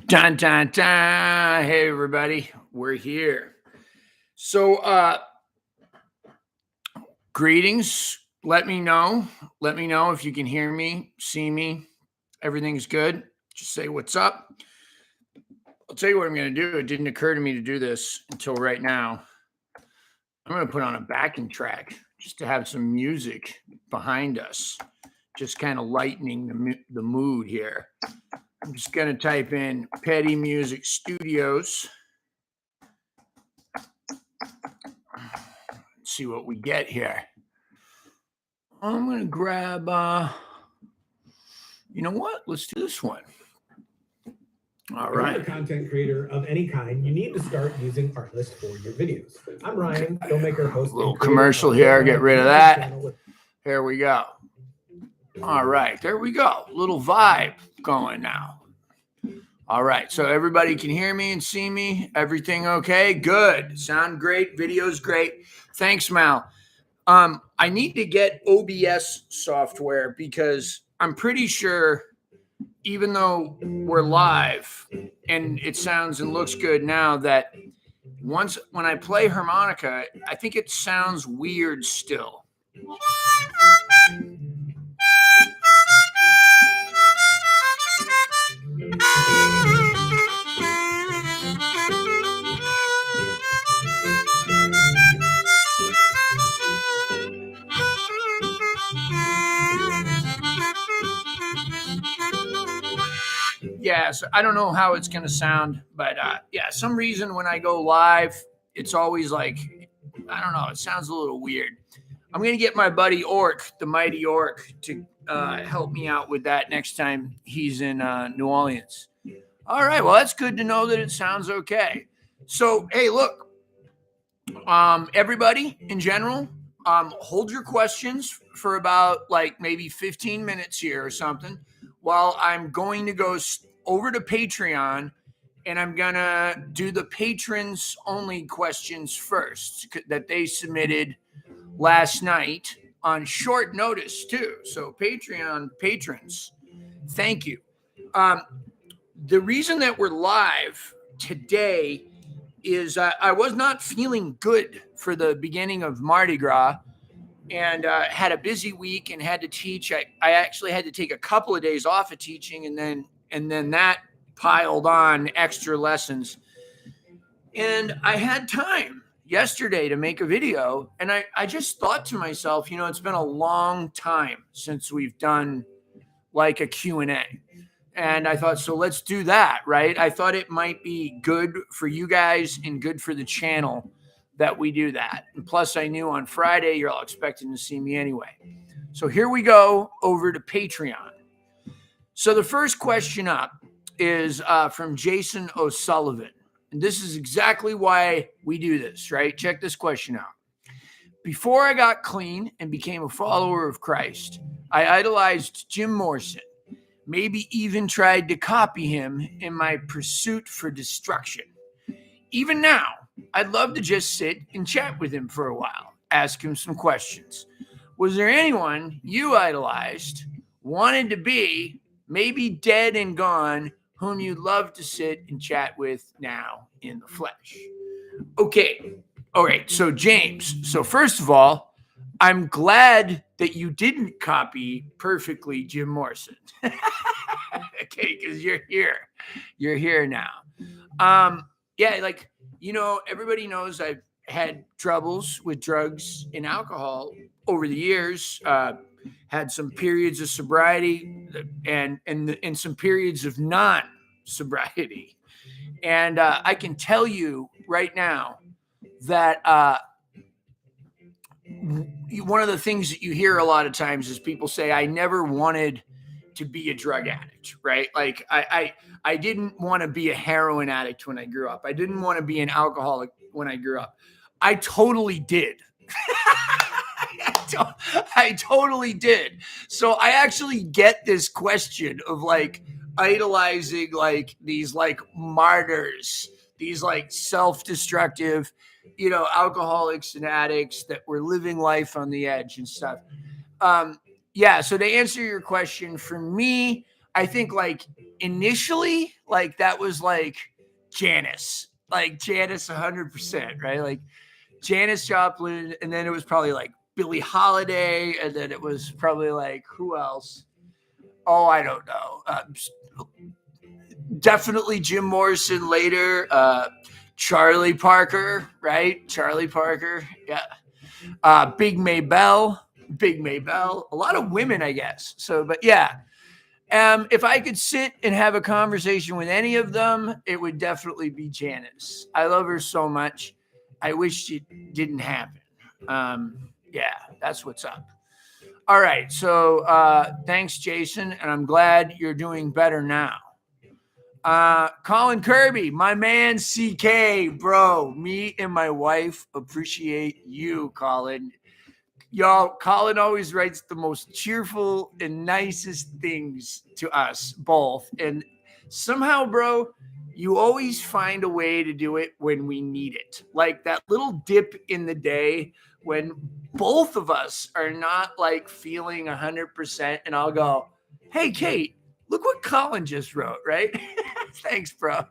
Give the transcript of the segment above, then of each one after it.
Dun, dun, dun. Hey, everybody. We're here. So, greetings. Let me know. Let me know if you can hear me, see me. Everything's good. Just say what's up. I'll tell you what I'm going to do. It didn't occur to me to do this until right now. I'm going to put on a backing track just to have some music behind us, just kind of lightening the mood here. I'm just going to type in Petty Music Studios. See what we get here. I'm going to grab, you know what? Let's do this one. All right. If you're a content creator of any kind, you need to start using Artlist for your videos. I'm Ryan, filmmaker, host. A little commercial here. Get rid of that. Here we go. All right. There we go. Little vibe going now. All right. So everybody can hear me and see me. Everything okay? Good. Sound great. Video's great. Thanks, Mal. I need to get OBS software because I'm pretty sure even though we're live and it sounds and looks good now, that when I play harmonica, I think it sounds weird still. Yeah, so I don't know how it's going to sound, but yeah, some reason when I go live, it's always like, I don't know, it sounds a little weird. I'm going to get my buddy Orc, the mighty Orc, to help me out with that next time he's in New Orleans. All right, well, that's good to know that it sounds okay. So, hey, look, everybody in general, hold your questions for about like maybe 15 minutes here or something while I'm going to go over to Patreon and I'm going to do the patrons only questions first that they submitted last night on short notice too. So Patreon patrons, thank you. The reason that we're live today is I was not feeling good for the beginning of Mardi Gras and had a busy week and had to teach. I actually had to take a couple of days off of teaching and then that piled on extra lessons. And I had time yesterday to make a video. And I just thought to myself, you know, it's been a long time since we've done like a Q&A. And I thought, so let's do that, right? I thought it might be good for you guys and good for the channel that we do that. And plus, I knew on Friday you're all expecting to see me anyway. So here we go over to Patreon. So the first question up is from Jason O'Sullivan. And this is exactly why we do this, right? Check this question out. Before I got clean and became a follower of Christ, I idolized Jim Morrison. Maybe even tried to copy him in my pursuit for destruction. Even now, I'd love to just sit and chat with him for a while, ask him some questions. Was there anyone you idolized, wanted to be, maybe dead and gone, whom you'd love to sit and chat with now in the flesh? Okay. All right. So, James, so first of all, I'm glad that you didn't copy perfectly Jim Morrison. Okay, because you're here. You're here now. Yeah, like, you know, everybody knows I've had troubles with drugs and alcohol over the years. Had some periods of sobriety and some periods of non-sobriety. And I can tell you right now that one of the things that you hear a lot of times is people say, I never wanted to be a drug addict, right? Like I didn't want to be a heroin addict when I grew up. I didn't want to be an alcoholic when I grew up. I totally did. I totally did. So I actually get this question of like idolizing like these like martyrs, these like self-destructive, you know, alcoholics and addicts that were living life on the edge and stuff. Yeah. So to answer your question, for me, I think like initially, like that was like Janis, 100%, right? Like Janis Joplin, and then it was probably like Billie Holiday, and then it was probably like who else? Oh, I don't know. Definitely Jim Morrison later. Charlie Parker, right? Charlie Parker, yeah. Big Maybelle, a lot of women, I guess. So, but yeah, if I could sit and have a conversation with any of them, it would definitely be Janice. I love her so much. I wish it didn't happen. Yeah, that's what's up. All right. So thanks, Jason. And I'm glad you're doing better now. Colin Kirby, my man CK, bro. Me and my wife appreciate you, Colin. Y'all, Colin always writes the most cheerful and nicest things to us both. And somehow, bro, you always find a way to do it when we need it. Like that little dip in the day when both of us are not like feeling 100%. And I'll go, hey, Kate, look what Colin just wrote, right? Thanks, bro.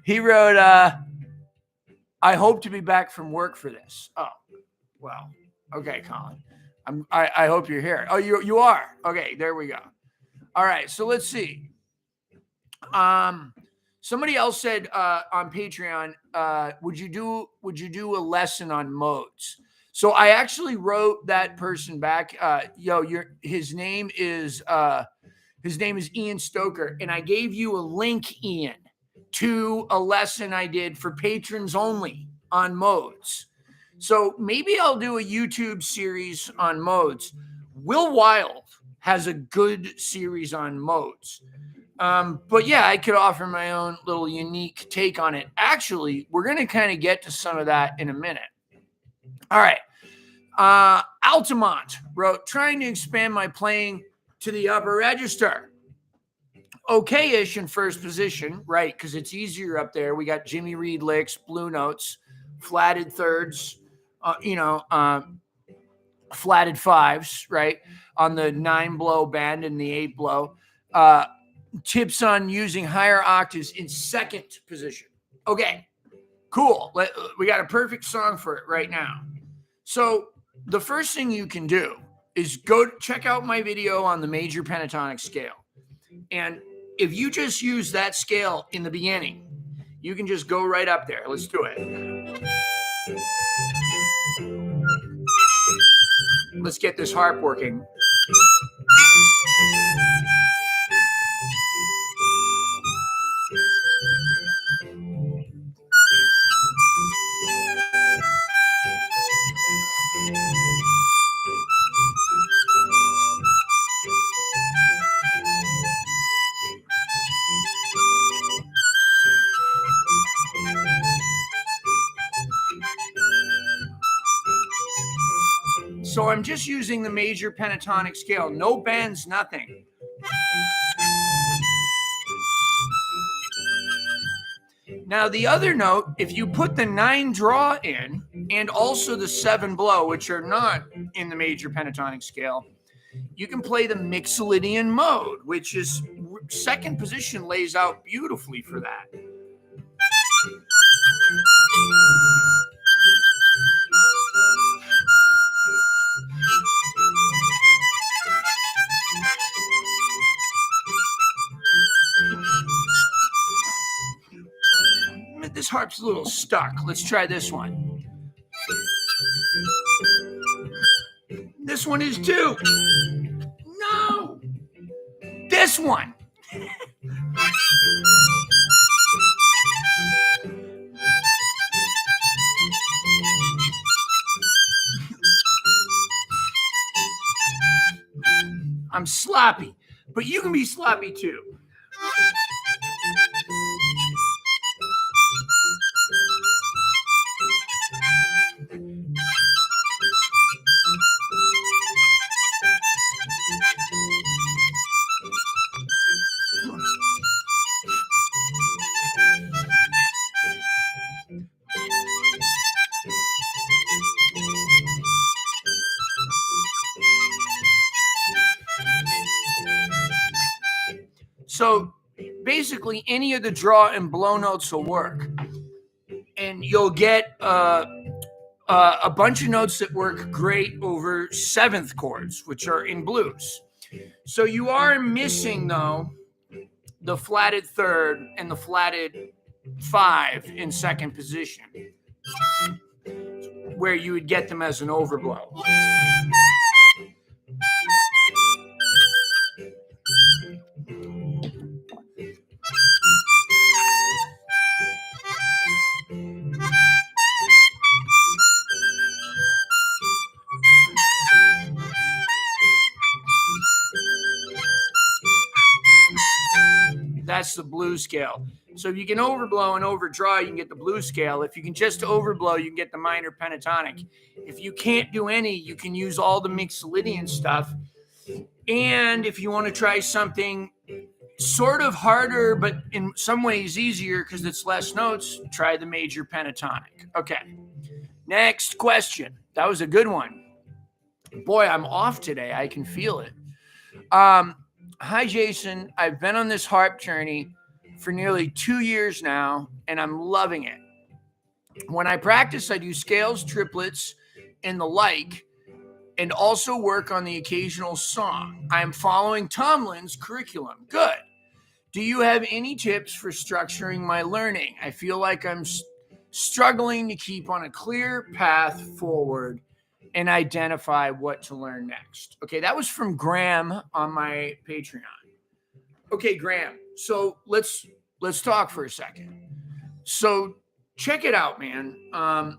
He wrote, I hope to be back from work for this. Oh, well. Okay, Colin. I hope you're here. Oh, you are. Okay, there we go. All right, so let's see. Somebody else said on Patreon, would you do a lesson on modes? So I actually wrote that person back. His name is Ian Stoker, and I gave you a link, Ian, to a lesson I did for patrons only on modes. So maybe I'll do a YouTube series on modes. Will Wild has a good series on modes. But yeah, I could offer my own little unique take on it. Actually, we're going to kind of get to some of that in a minute. All right. Altamont wrote, trying to expand my playing to the upper register. Okay-ish in first position, right? Because it's easier up there. We got Jimmy Reed licks, blue notes, flatted thirds, flatted fives, right? On the 9-blow band and the 8-blow. Tips on using higher octaves in second position. Okay, cool. We got a perfect song for it right now. So the first thing you can do is go check out my video on the major pentatonic scale. And if you just use that scale in the beginning, you can just go right up there. Let's do it. Let's get this harp working. So I'm just using the major pentatonic scale. No bends, nothing. Now the other note, if you put the 9 draw in and also the 7 blow, which are not in the major pentatonic scale, you can play the Mixolydian mode, which is second position lays out beautifully for that. This harp's a little stuck. Let's try this one. This one is too. No. This one. I'm sloppy, but you can be sloppy too. So basically, any of the draw and blow notes will work, and you'll get a bunch of notes that work great over seventh chords, which are in blues. So you are missing, though, the flatted third and the flatted five in second position, where you would get them as an overblow. That's the blues scale. So if you can overblow and overdraw, you can get the blues scale. If you can just overblow, you can get the minor pentatonic. If you can't do any, you can use all the Mixolydian stuff. And if you want to try something sort of harder, but in some ways easier because it's less notes, try the major pentatonic. Okay. Next question. That was a good one. Boy, I'm off today. I can feel it. Hi, Jason. I've been on this harp journey for nearly 2 years now, and I'm loving it. When I practice, I do scales, triplets, and the like, and also work on the occasional song. I'm following Tomlin's curriculum. Good. Do you have any tips for structuring my learning? I feel like I'm struggling to keep on a clear path forward and identify what to learn next. Okay, that was from Graham on my Patreon. Okay, Graham. So let's talk for a second. So check it out, man. I'm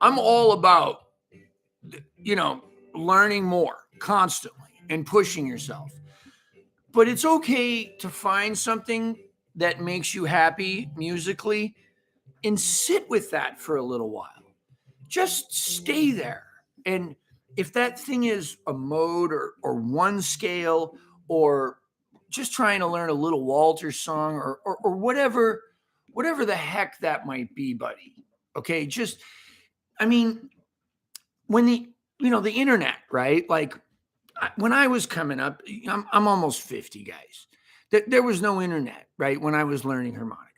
all about, learning more constantly and pushing yourself. But it's okay to find something that makes you happy musically and sit with that for a little while. Just stay there. And if that thing is a mode or one scale, or just trying to learn a little Walter song or whatever the heck that might be, buddy. Okay. When the internet, right? Like when I was coming up, I'm almost 50, guys. There was no internet, right? When I was learning harmonica.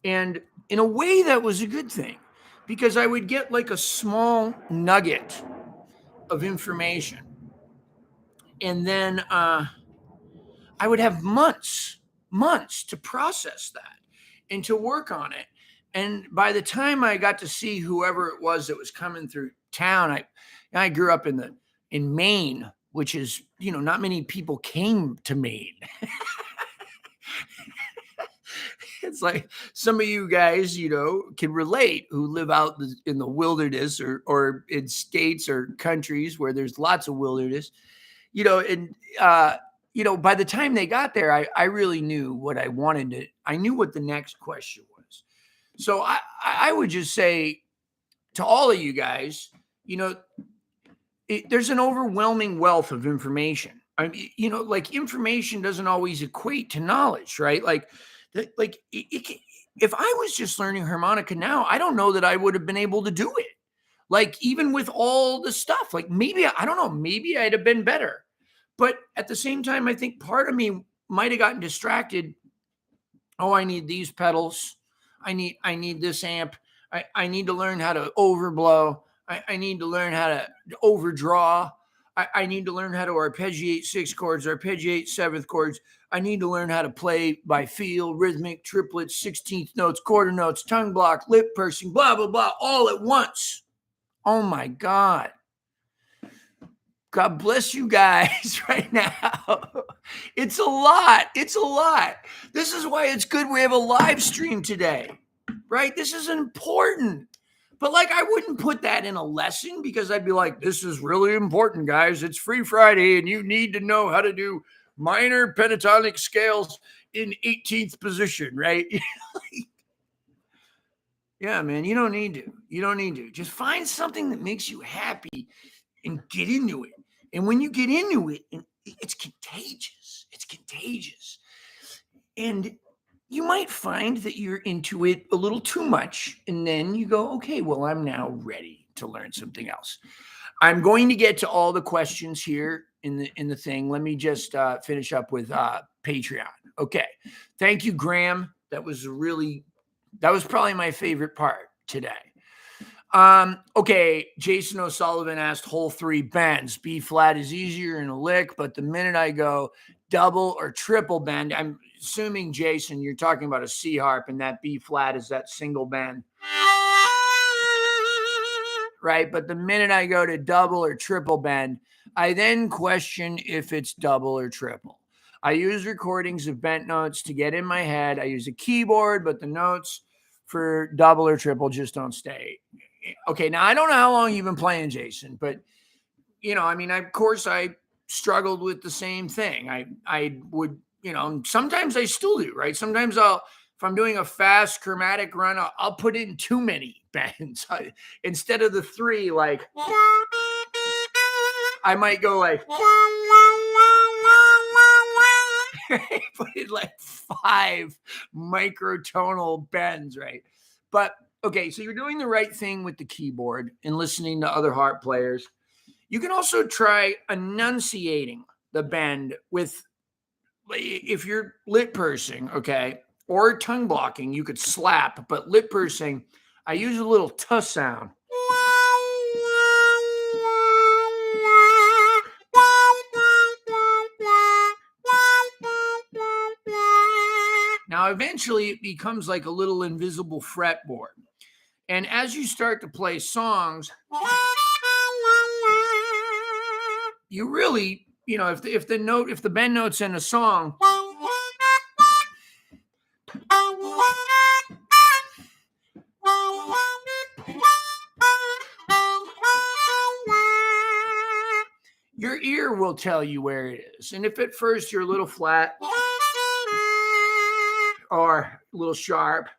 And in a way that was a good thing, because I would get like a small nugget of information. And then I would have months to process that and to work on it. And by the time I got to see whoever it was that was coming through town, I grew up in Maine, which is, not many people came to Maine. It's like some of you guys, can relate who live out in the wilderness or in states or countries where there's lots of wilderness, and, by the time they got there, I really knew what I wanted I knew what the next question was. So I would just say to all of you guys, there's an overwhelming wealth of information. I mean, like information doesn't always equate to knowledge, right? If I was just learning harmonica now, I don't know that I would have been able to do it. Like even with all the stuff, like maybe, I don't know, maybe I'd have been better. But at the same time, I think part of me might have gotten distracted. Oh, I need these pedals. I need this amp. I need to learn how to overblow. I need to learn how to overdraw. I need to learn how to arpeggiate sixth chords, arpeggiate seventh chords. I need to learn how to play by feel, rhythmic, triplets, 16th notes, quarter notes, tongue block, lip pursing, blah, blah, blah, all at once. Oh my God. God bless you guys right now. It's a lot. It's a lot. This is why it's good we have a live stream today, right? This is important. But I wouldn't put that in a lesson because I'd be like, this is really important, guys. It's Free Friday and you need to know how to do minor pentatonic scales in 18th position, right? Yeah, man, you don't need to. You don't need to. Just find something that makes you happy and get into it. And when you get into it, it's contagious. It's contagious. And you might find that you're into it a little too much. And then you go, okay, well, I'm now ready to learn something else. I'm going to get to all the questions here in the thing, let me just finish up with Patreon. Okay. Thank you, Graham. That was probably my favorite part today. Okay, Jason O'Sullivan asked hole 3 bends. B flat is easier in a lick, but the minute I go double or triple bend, I'm assuming, Jason, you're talking about a C harp, and that B flat is that single bend. Right? But the minute I go to double or triple bend, I then question if it's double or triple. I use recordings of bent notes to get in my head. I use a keyboard, but the notes for double or triple just don't stay. Okay, now I don't know how long you've been playing, Jason, but of course I struggled with the same thing. I would, sometimes I still do, right? Sometimes if I'm doing a fast chromatic run, I'll put in too many bends. Instead of the 3, like I might go like put in like 5 microtonal bends, right? But okay, so you're doing the right thing with the keyboard and listening to other harp players. You can also try enunciating the bend with, if you're lip pursing, okay, or tongue blocking, you could slap, but lip pursing, I use a little t sound. Now, eventually it becomes like a little invisible fretboard. And as you start to play songs, you really, if the bend note's in a song, your ear will tell you where it is. And if at first you're a little flat or a little sharp,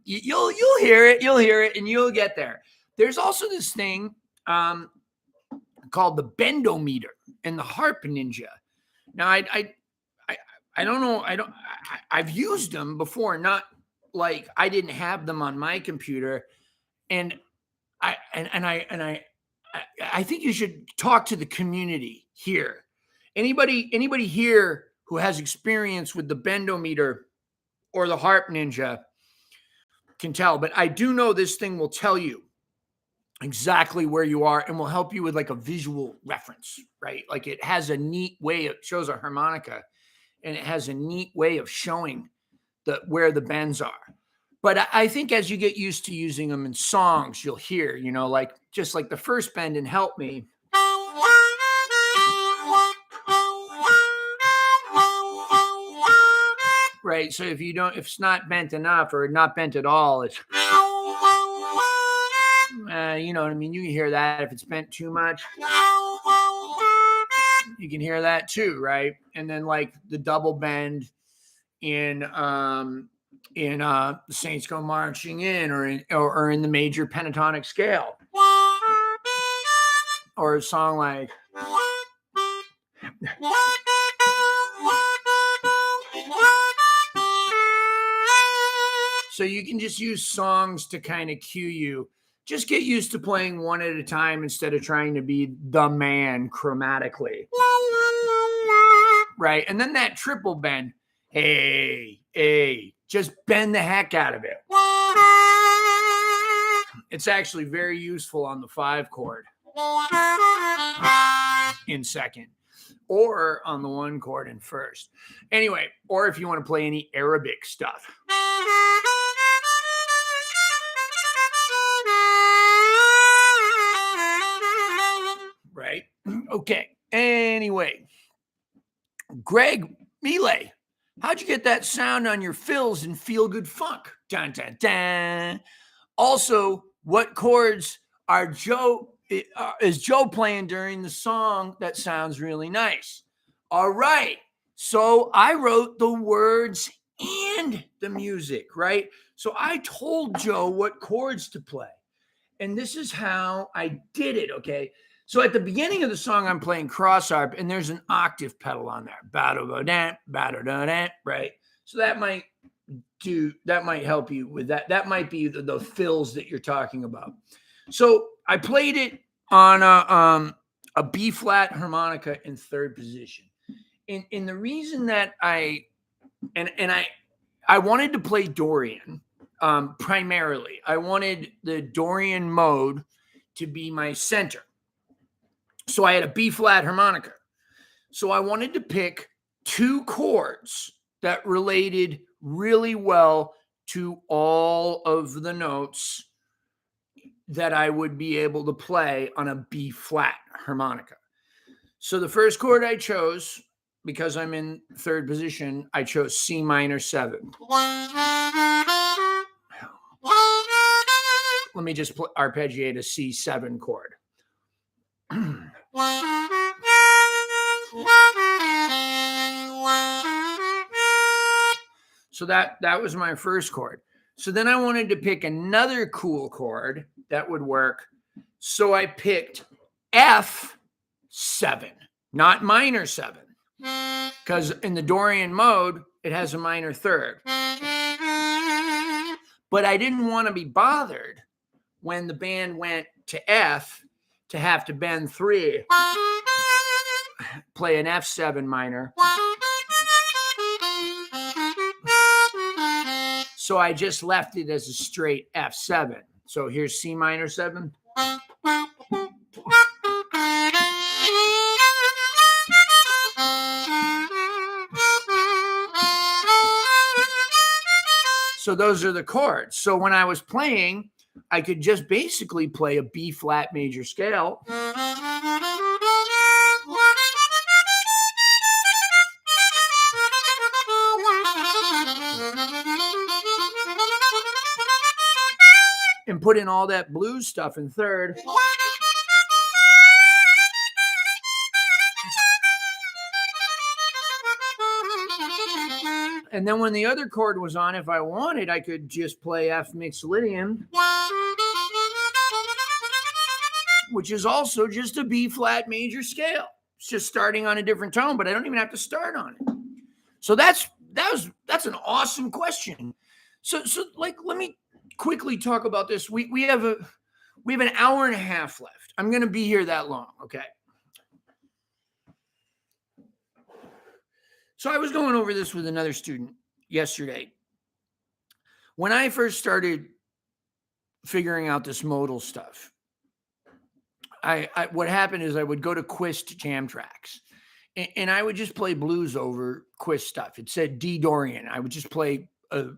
you'll hear it and you'll get there. There's also this thing called the bendometer and the Harp Ninja. Now I don't know, I've used them before, not like I didn't have them on my computer, and I think you should talk to the community here. Anybody here who has experience with the bendometer or the Harp Ninja can tell, but I do know this thing will tell you exactly where you are and will help you with like a visual reference, right? Like it has a neat way, it shows a harmonica and it has a neat way of showing where the bends are. But I think as you get used to using them in songs, you'll hear, like just like the first bend in Help Me. Right. So if it's not bent enough or not bent at all, it's, you know what I mean? You can hear that. If it's bent too much, you can hear that too, right? And then like the double bend in The Saints Go Marching In, or in the major pentatonic scale, or a song like so you can just use songs to kind of cue you. Just get used to playing one at a time instead of trying to be the man chromatically. Right. And then that triple bend, hey, just bend the heck out of it. It's actually very useful on the 5 chord in second, or on the 1 chord in first. Anyway, or if you want to play any Arabic stuff. Right? Okay. Anyway, Greg Mealy, how'd you get that sound on your fills in Feel Good Funk? Dun, dun, dun. Also, what chords is Joe playing during the song that sounds really nice? All right. So I wrote the words and the music, right? So I told Joe what chords to play. And this is how I did it, okay? So at the beginning of the song, I'm playing cross harp, and there's an octave pedal on there. Right? So that might help you with that. That might be the fills that you're talking about. So I played it on a B flat harmonica in third position. And the reason that I wanted to play Dorian primarily. I wanted the Dorian mode to be my center. So I had a B flat harmonica. So I wanted to pick two chords that related really well to all of the notes that I would be able to play on a B flat harmonica. So the first chord I chose, because I'm in third position, I chose C minor 7. Let me just arpeggiate a C7 chord. So that was my first chord. So then I wanted to pick another cool chord that would work. So I picked F7, not minor 7. Because in the Dorian mode, it has a minor third. But I didn't want to be bothered when the band went to F to have to bend 3, play an F7 minor. So I just left it as a straight F7. So here's C minor 7. So those are the chords. So when I was playing, I could just basically play a B flat major scale. And put in all that blues stuff in third. And then when the other chord was on, if I wanted, I could just play F mixolydian, which is also just a B flat major scale. It's just starting on a different tone, but I don't even have to start on it. So that's an awesome question. So like, let me quickly talk about this. We have an hour and a half left. I'm going to be here that long. Okay. So I was going over this with another student yesterday. When I first started figuring out this modal stuff, what happened is I would go to Quist jam tracks, and I would just play blues over Quist stuff. It said D Dorian. I would just play a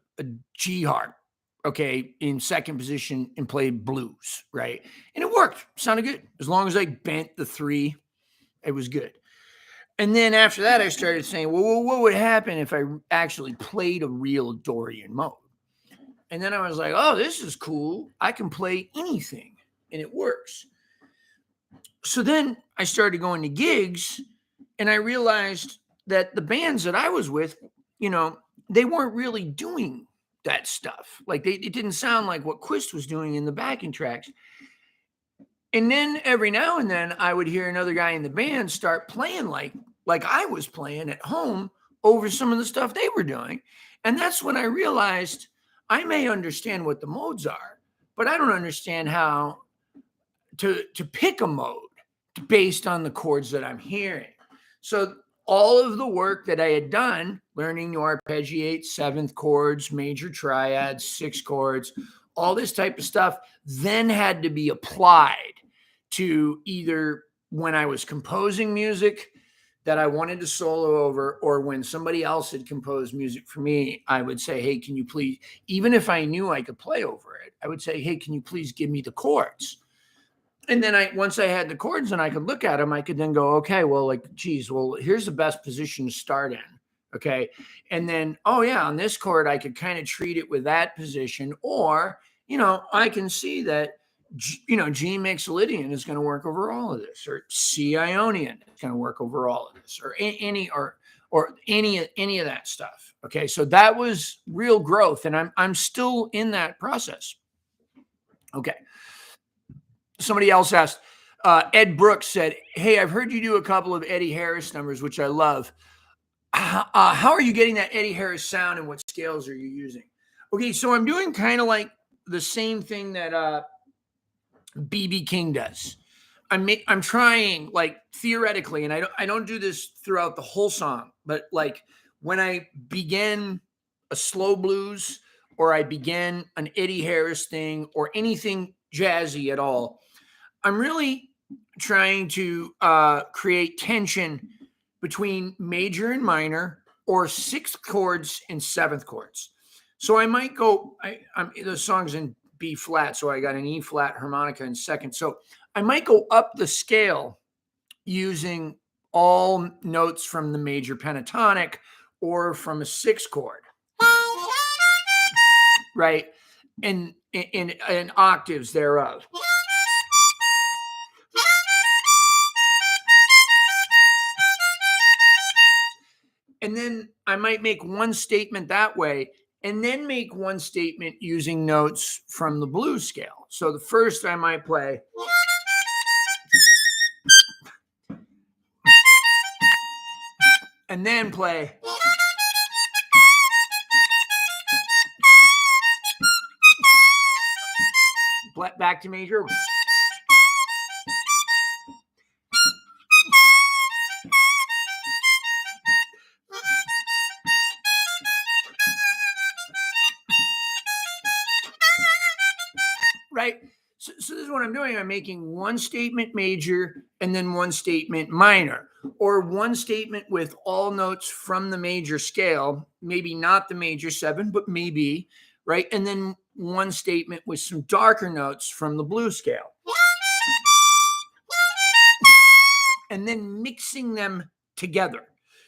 G harp, okay, in second position and play blues, right? And it worked. Sounded good. As long as I bent the 3, it was good. And then after that, I started saying, well, what would happen if I actually played a real Dorian mode? And then I was like, oh, this is cool. I can play anything, and it works. So then I started going to gigs, and I realized that the bands that I was with, they weren't really doing that stuff. Like it didn't sound like what Quist was doing in the backing tracks. And then every now and then I would hear another guy in the band start playing like I was playing at home over some of the stuff they were doing. And that's when I realized I may understand what the modes are, but I don't understand how to pick a mode based on the chords that I'm hearing. So all of the work that I had done, learning to arpeggiate 7th chords, major triads, 6 chords, all this type of stuff, then had to be applied to either when I was composing music that I wanted to solo over, or when somebody else had composed music for me, I would say, hey, can you please, even if I knew I could play over it, I would say, hey, can you please give me the chords? And then once I had the chords and I could look at them, I could then go, okay, well, here's the best position to start in. Okay. And then, oh yeah, on this chord, I could kind of treat it with that position, or, I can see that, G mixolydian is going to work over all of this, or C Ionian is going to work over all of this, or any of that stuff. Okay. So that was real growth, and I'm still in that process. Okay. Somebody else asked, Ed Brooks said, hey, I've heard you do a couple of Eddie Harris numbers, which I love. How are you getting that Eddie Harris sound, and what scales are you using? Okay, so I'm doing kind of like the same thing that B.B. King does. I'm trying, like, theoretically, and I don't do this throughout the whole song, but like when I begin a slow blues or I begin an Eddie Harris thing or anything jazzy at all, I'm really trying to create tension between major and minor or sixth chords and seventh chords. So I might go, the song's in B flat, so I got an E flat harmonica in second. So I might go up the scale using all notes from the major pentatonic or from a sixth chord, right? And octaves thereof. And then I might make one statement that way and then make one statement using notes from the blues scale. So the first I might play. And then play. Back to major. Right? So this is what I'm doing. I'm making one statement major and then one statement minor, or one statement with all notes from the major scale, maybe not the major seven, but maybe, right? And then one statement with some darker notes from the blues scale. And then mixing them together.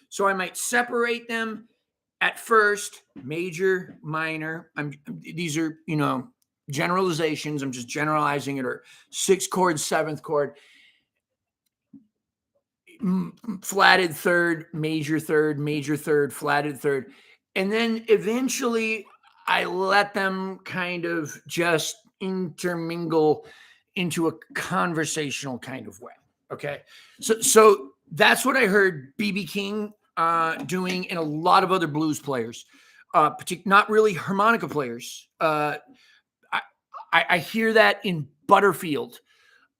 So I might separate them at first, major, minor. These are, generalizations. I'm just generalizing it, or sixth chord, seventh chord, flatted third, major third, flatted third. And then eventually I let them kind of just intermingle into a conversational kind of way. Okay. So that's what I heard B.B. King doing, and a lot of other blues players, not really harmonica players. I hear that in Butterfield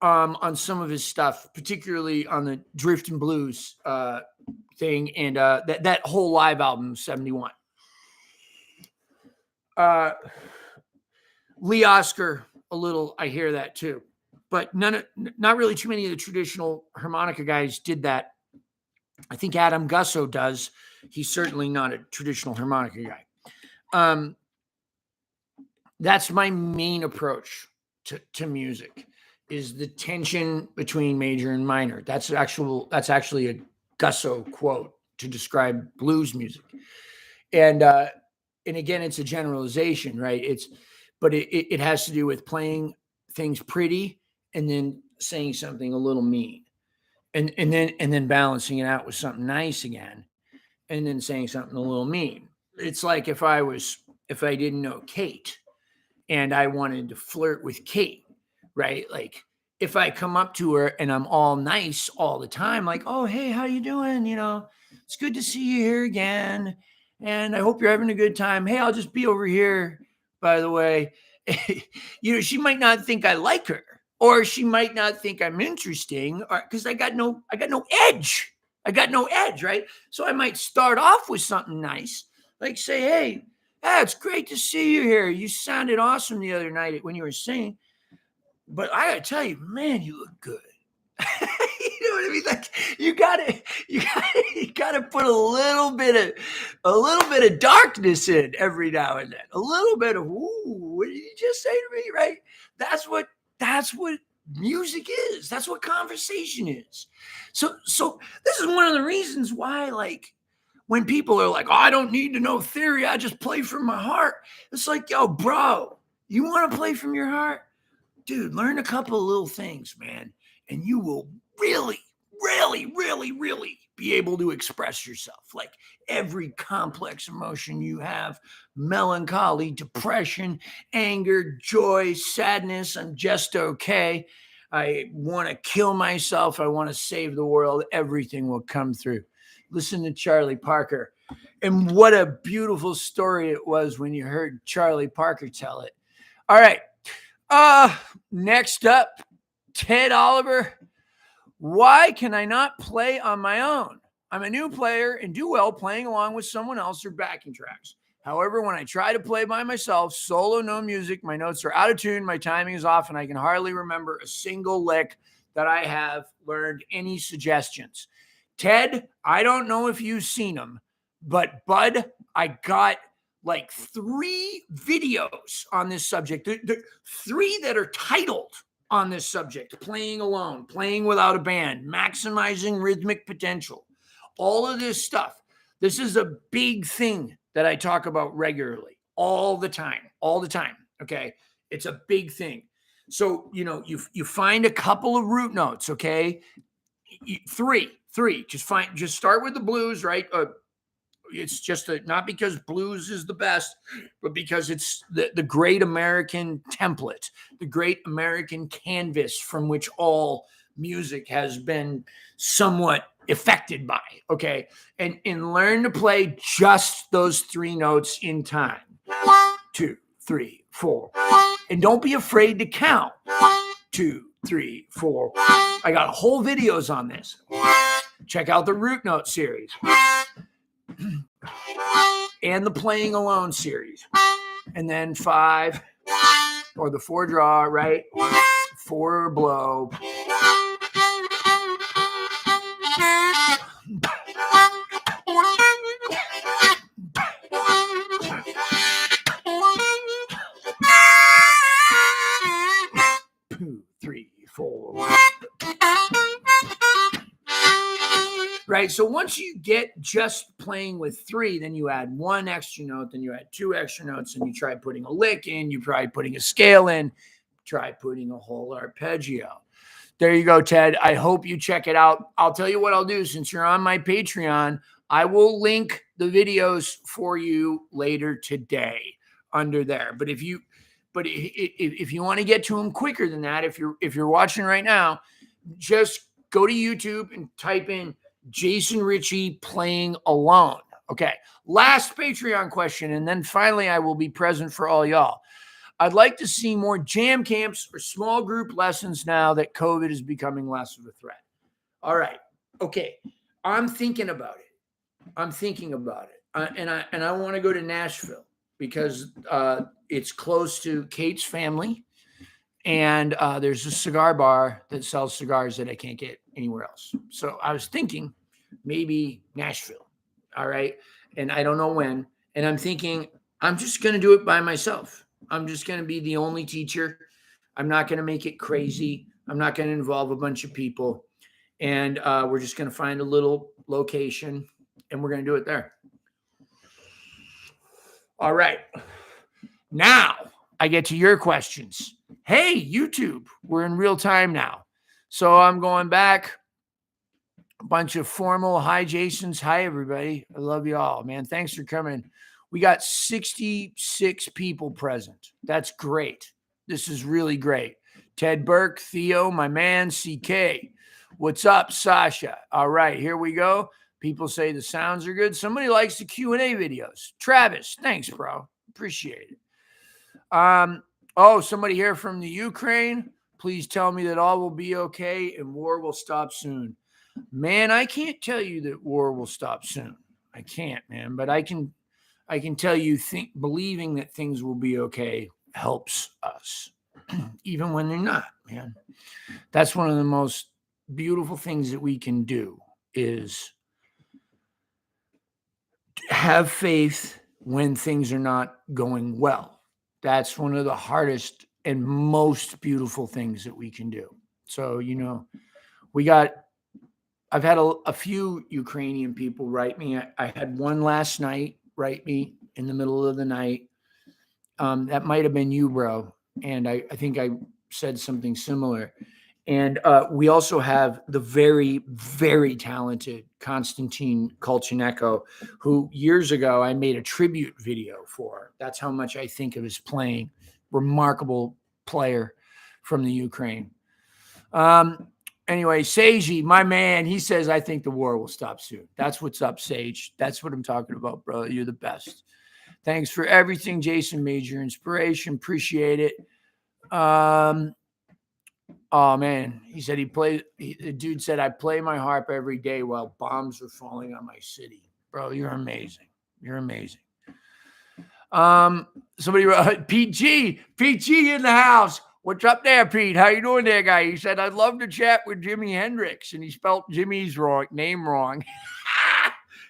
on some of his stuff, particularly on the Drift and Blues thing, and that whole live album, 71. Lee Oscar, a little, I hear that too. But not really too many of the traditional harmonica guys did that. I think Adam Gusso does. He's certainly not a traditional harmonica guy. That's my main approach to music, is the tension between major and minor. That's actually a Gusso quote to describe blues music. And again, it's a generalization, right? But it has to do with playing things pretty and then saying something a little mean, and then balancing it out with something nice again, and then saying something a little mean. It's like if I didn't know Kate and I wanted to flirt with Kate, right? Like if I come up to her and I'm all nice all the time, like, oh, hey, how you doing? It's good to see you here again. And I hope you're having a good time. Hey, I'll just be over here, by the way. She might not think I like her, or she might not think I'm interesting, or because I got no edge. I got no edge, right? So I might start off with something nice, like say, hey, it's great to see you here. You sounded awesome the other night when you were singing. But I gotta tell you, man, you look good. You know what I mean? Like you gotta put a little bit of darkness in every now and then. A little bit of, ooh, what did you just say to me? Right? That's what music is. That's what conversation is. So this is one of the reasons why, like, when people are like, oh, I don't need to know theory, I just play from my heart. It's like, yo, bro, you want to play from your heart? Dude, learn a couple of little things, man, and you will really, really, really, really be able to express yourself. Like every complex emotion you have, melancholy, depression, anger, joy, sadness, I'm just okay. I want to kill myself. I want to save the world. Everything will come through. Listen to Charlie Parker. And what a beautiful story it was when you heard Charlie Parker tell it. All right. Next up, Ted Oliver. Why can I not play on my own? I'm a new player and do well playing along with someone else or backing tracks. However, when I try to play by myself, solo, no music, my notes are out of tune, my timing is off, and I can hardly remember a single lick that I have learned. Any suggestions? Ted, I don't know if you've seen them, but Bud, I got like 3 videos on this subject. There 3 that are titled on this subject: playing alone, playing without a band, maximizing rhythmic potential, all of this stuff. This is a big thing that I talk about regularly, all the time, okay? It's a big thing. So, you find a couple of root notes, okay? Three, just start with the blues, right? It's just not because blues is the best, but because it's the great American template, the great American canvas from which all music has been somewhat affected by. Okay. And learn to play just those 3 notes in time. 2, 3, 4. And don't be afraid to count. 2, 3, 4. I got whole videos on this. Check out the root note series and the playing alone series. And then 5, or the 4 draw, right? 4 blow. Two, 3, 4. Right. So once you get just playing with 3, then you add 1 extra note, then you add 2 extra notes, and you try putting a lick in, you try putting a scale in, try putting a whole arpeggio. There you go, Ted. I hope you check it out. I'll tell you what I'll do. Since you're on my Patreon, I will link the videos for you later today under there. But if you want to get to them quicker than that, if you're watching right now, just go to YouTube and type in Jason Ricci playing alone. Okay. Last Patreon question, and then finally I will be present for all y'all. I'd like to see more jam camps or small group lessons now that COVID is becoming less of a threat. All right. Okay. I'm thinking about it. And I want to go to Nashville because it's close to Kate's family. And there's a cigar bar that sells cigars that I can't get anywhere else. So I was thinking maybe Nashville. All right. And I don't know when. And I'm thinking I'm just going to do it by myself. I'm just going to be the only teacher. I'm not going to make it crazy. I'm not going to involve a bunch of people. And we're just going to find a little location and we're going to do it there. All right. Now I get to your questions. Hey, YouTube, we're in real time now. So I'm going back. A bunch of formal hi, Jasons. Hi, everybody. I love you all, man. Thanks for coming. We got 66 people present. That's great. This is really great. Ted Burke, Theo, my man, CK. What's up, Sasha? All right, here we go. People say the sounds are good. Somebody likes the Q&A videos. Travis, thanks, bro. Appreciate it. Somebody here from the Ukraine. Please tell me that all will be okay and war will stop soon. Man, I can't tell you that war will stop soon. I can't, man. But I can tell you, believing that things will be okay helps us, even when they're not, man. That's one of the most beautiful things that we can do is have faith when things are not going well. That's one of the hardest and most beautiful things that we can do. So, I've had a few Ukrainian people write me. I had one last night write me in the middle of the night. That might have been you, bro. And I think I said something similar. And we also have the very, very talented Konstantin Kolcheneko, who years ago I made a tribute video for. That's how much I think of his playing. Remarkable player from the Ukraine. Anyway, Seiji, my man, he says, I think the war will stop soon. That's what's up, Sage. That's what I'm talking about, bro. You're the best. Thanks for everything, Jason. Major inspiration. Appreciate it. Oh man, he said the dude said, I play my harp every day while bombs are falling on my city. Bro, you're amazing. You're amazing. Somebody wrote, Pete G in the house. What's up there, Pete? How you doing there, guy? He said, I'd love to chat with Jimi Hendrix. And he spelled Jimmy's name wrong.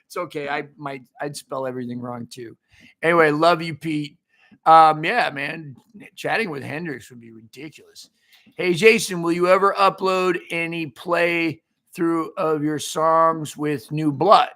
It's okay. I'd spell everything wrong too. Anyway, love you, Pete. Yeah, man. Chatting with Hendrix would be ridiculous. Hey, Jason, will you ever upload any play through of your songs with New Blood?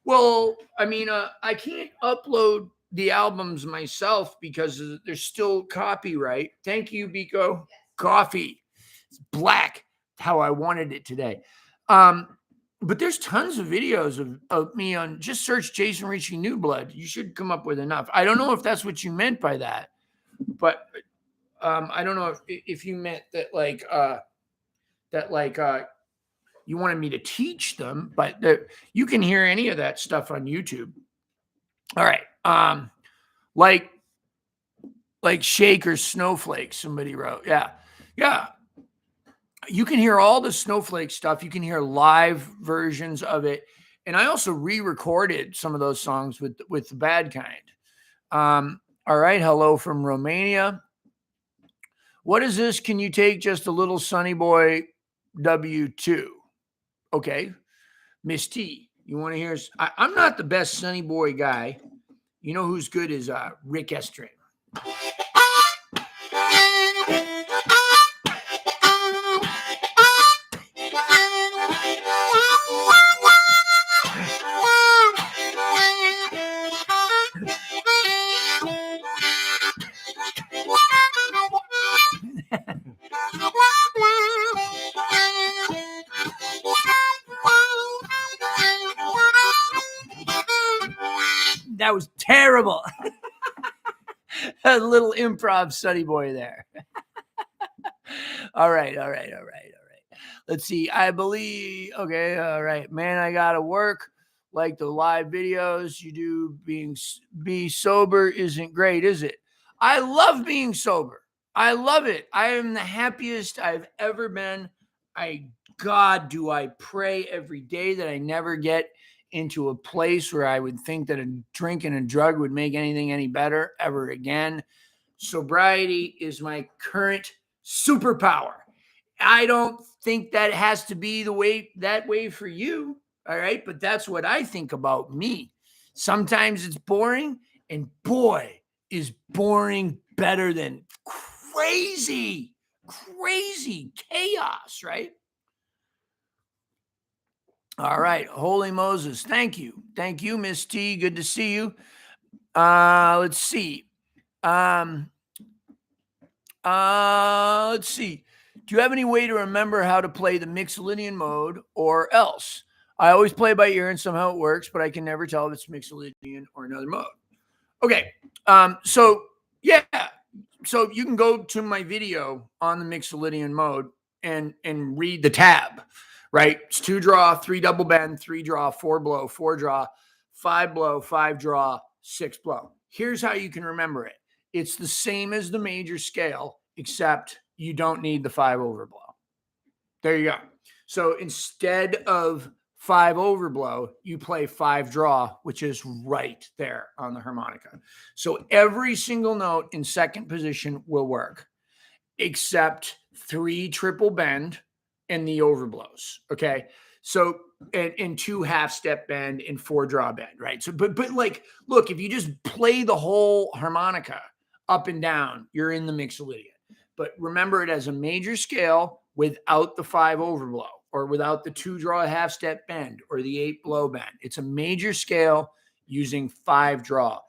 Well, I mean, I can't upload the albums myself because there's still copyright. Thank you, Biko. Coffee. It's black, how I wanted it today. But there's tons of videos of me on, just search Jason Ricci New Blood. You should come up with enough. I don't know if that's what you meant by that, but I don't know if you meant that you wanted me to teach them, but you can hear any of that stuff on YouTube. All right. Like Shake or Snowflake, somebody wrote. Yeah. You can hear all the Snowflake stuff. You can hear live versions of it. And I also re-recorded some of those songs with the bad kind. All right. Hello from Romania. What is this? Can you take just a little Sonny Boy W2? Okay. Miss T, you want to hear? I'm not the best Sonny Boy guy. You know who's good is Rick Estrin. That was terrible. A little improv Sonny Boy there. All right. Let's see. I believe. Okay. All right, man. I gotta work. Like the live videos you do. Be sober isn't great, is it? I love being sober. I love it. I am the happiest I've ever been. God, do I pray every day that I never get into a place where I would think that a drink and a drug would make anything any better ever again. Sobriety is my current superpower. I don't think that has to be that way for you. All right. But that's what I think about me. Sometimes it's boring, and boy, is boring better than crazy chaos, right? All right. Holy Moses. Thank you. Thank you, Miss T. Good to see you. Let's see. Let's see. Do you have any way to remember how to play the Mixolydian mode or else? I always play by ear and somehow it works, but I can never tell if it's Mixolydian or another mode. Okay. So yeah. So you can go to my video on the Mixolydian mode and read the tab, right? It's 2 draw, 3 double bend, 3 draw, 4 blow, 4 draw, 5 blow, 5 draw, 6 blow. Here's how you can remember it. It's the same as the major scale, except you don't need the 5 overblow. There you go. So instead of 5 overblow, you play 5 draw, which is right there on the harmonica. So every single note in second position will work, except 3 triple bend and the overblows. Okay. So and 2 half step bend and 4 draw bend, right? So but like, look, if you just play the whole harmonica up and down, you're in the Mixolydian. But remember it as a major scale without the 5 overblow, or without the 2 draw half step bend, or the 8 blow bend. It's a major scale using 5 draw.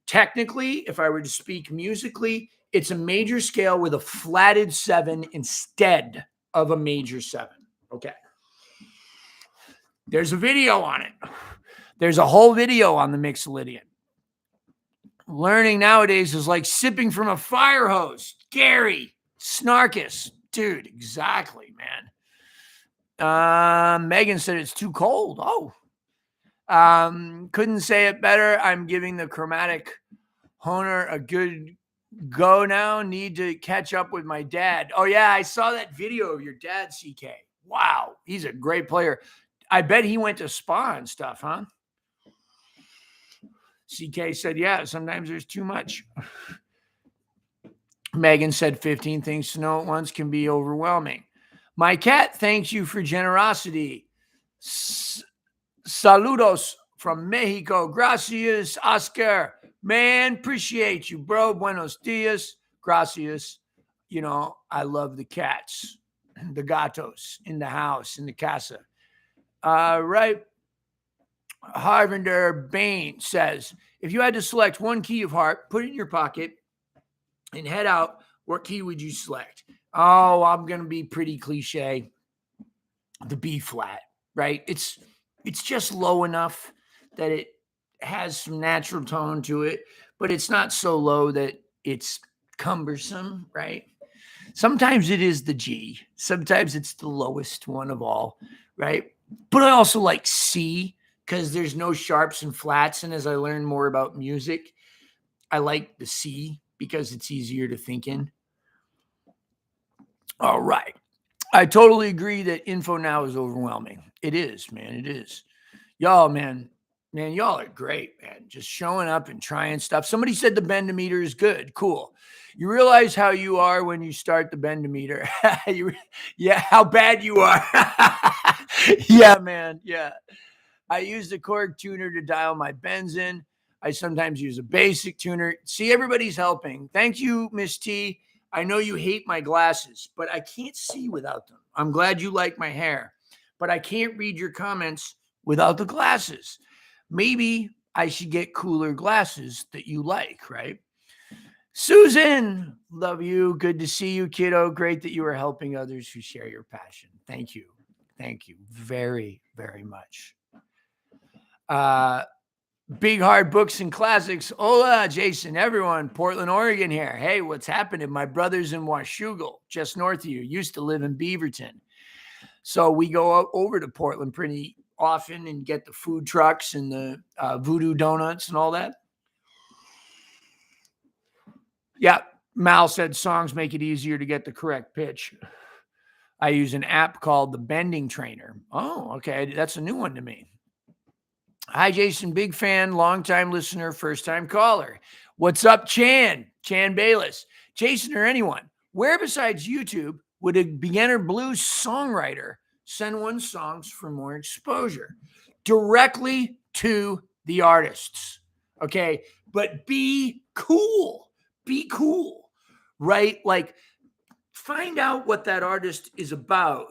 Technically, if I were to speak musically, it's a major scale with a flatted 7 instead of a major 7. Okay. There's a video on it. There's a whole video on the Mixolydian. Learning nowadays is like sipping from a fire hose. Gary, Snarkus. Dude, exactly, man. Megan said it's too cold. Oh. Couldn't say it better. I'm giving the chromatic Honer a good Go now. Need to catch up with my dad. Oh, yeah. I saw that video of your dad, CK. Wow. He's a great player. I bet he went to spa and stuff, huh? CK said, yeah, sometimes there's too much. Megan said 15 things to know at once can be overwhelming. My cat thanks you for generosity. Saludos from Mexico. Gracias, Oscar. Man, appreciate you, bro. Buenos dias. Gracias. You know, I love the cats, the gatos in the house, in the casa. Right. Harvinder Bain says, if you had to select one key of Harp, put it in your pocket and head out, what key would you select? Oh, I'm going to be pretty cliche. The B flat, right? It's just low enough that it has some natural tone to it, but it's not so low that it's cumbersome, right? Sometimes it is the G. Sometimes it's the lowest one of all, right? But I also like C because there's no sharps and flats. And as I learn more about music, I like the C because it's easier to think in. All right. I totally agree that info now is overwhelming. It is, man. It is. Y'all, man, y'all are great, man. Just showing up and trying stuff. Somebody said the Bendometer is good. Cool. You realize how you are when you start the Bendometer. Yeah, how bad you are. Yeah, man. Yeah. I use the Korg tuner to dial my bends in. I sometimes use a basic tuner. See, everybody's helping. Thank you, Miss T. I know you hate my glasses, but I can't see without them. I'm glad you like my hair, but I can't read your comments without the glasses. Maybe I should get cooler glasses that you like, right? Susan, love you. Good to see you, kiddo. Great that you are helping others who share your passion. Thank you. Thank you very, very much. Big Hard Books and Classics. Hola, Jason, everyone. Portland, Oregon here. Hey, what's happening? My brother's in Washougal, just north of you. Used to live in Beaverton. So we go over to Portland pretty often and get the food trucks and the voodoo donuts and all that. Yeah, Mal said songs make it easier to get the correct pitch. I use an app called the Bending Trainer. Oh, okay. That's a new one to me. Hi, Jason. Big fan, longtime listener, first-time caller. What's up, Chan Bayless? Jason or anyone, where besides YouTube would a beginner blues songwriter send one songs for more exposure? Directly to the artists, okay? But be cool. Be cool, right? Like, find out what that artist is about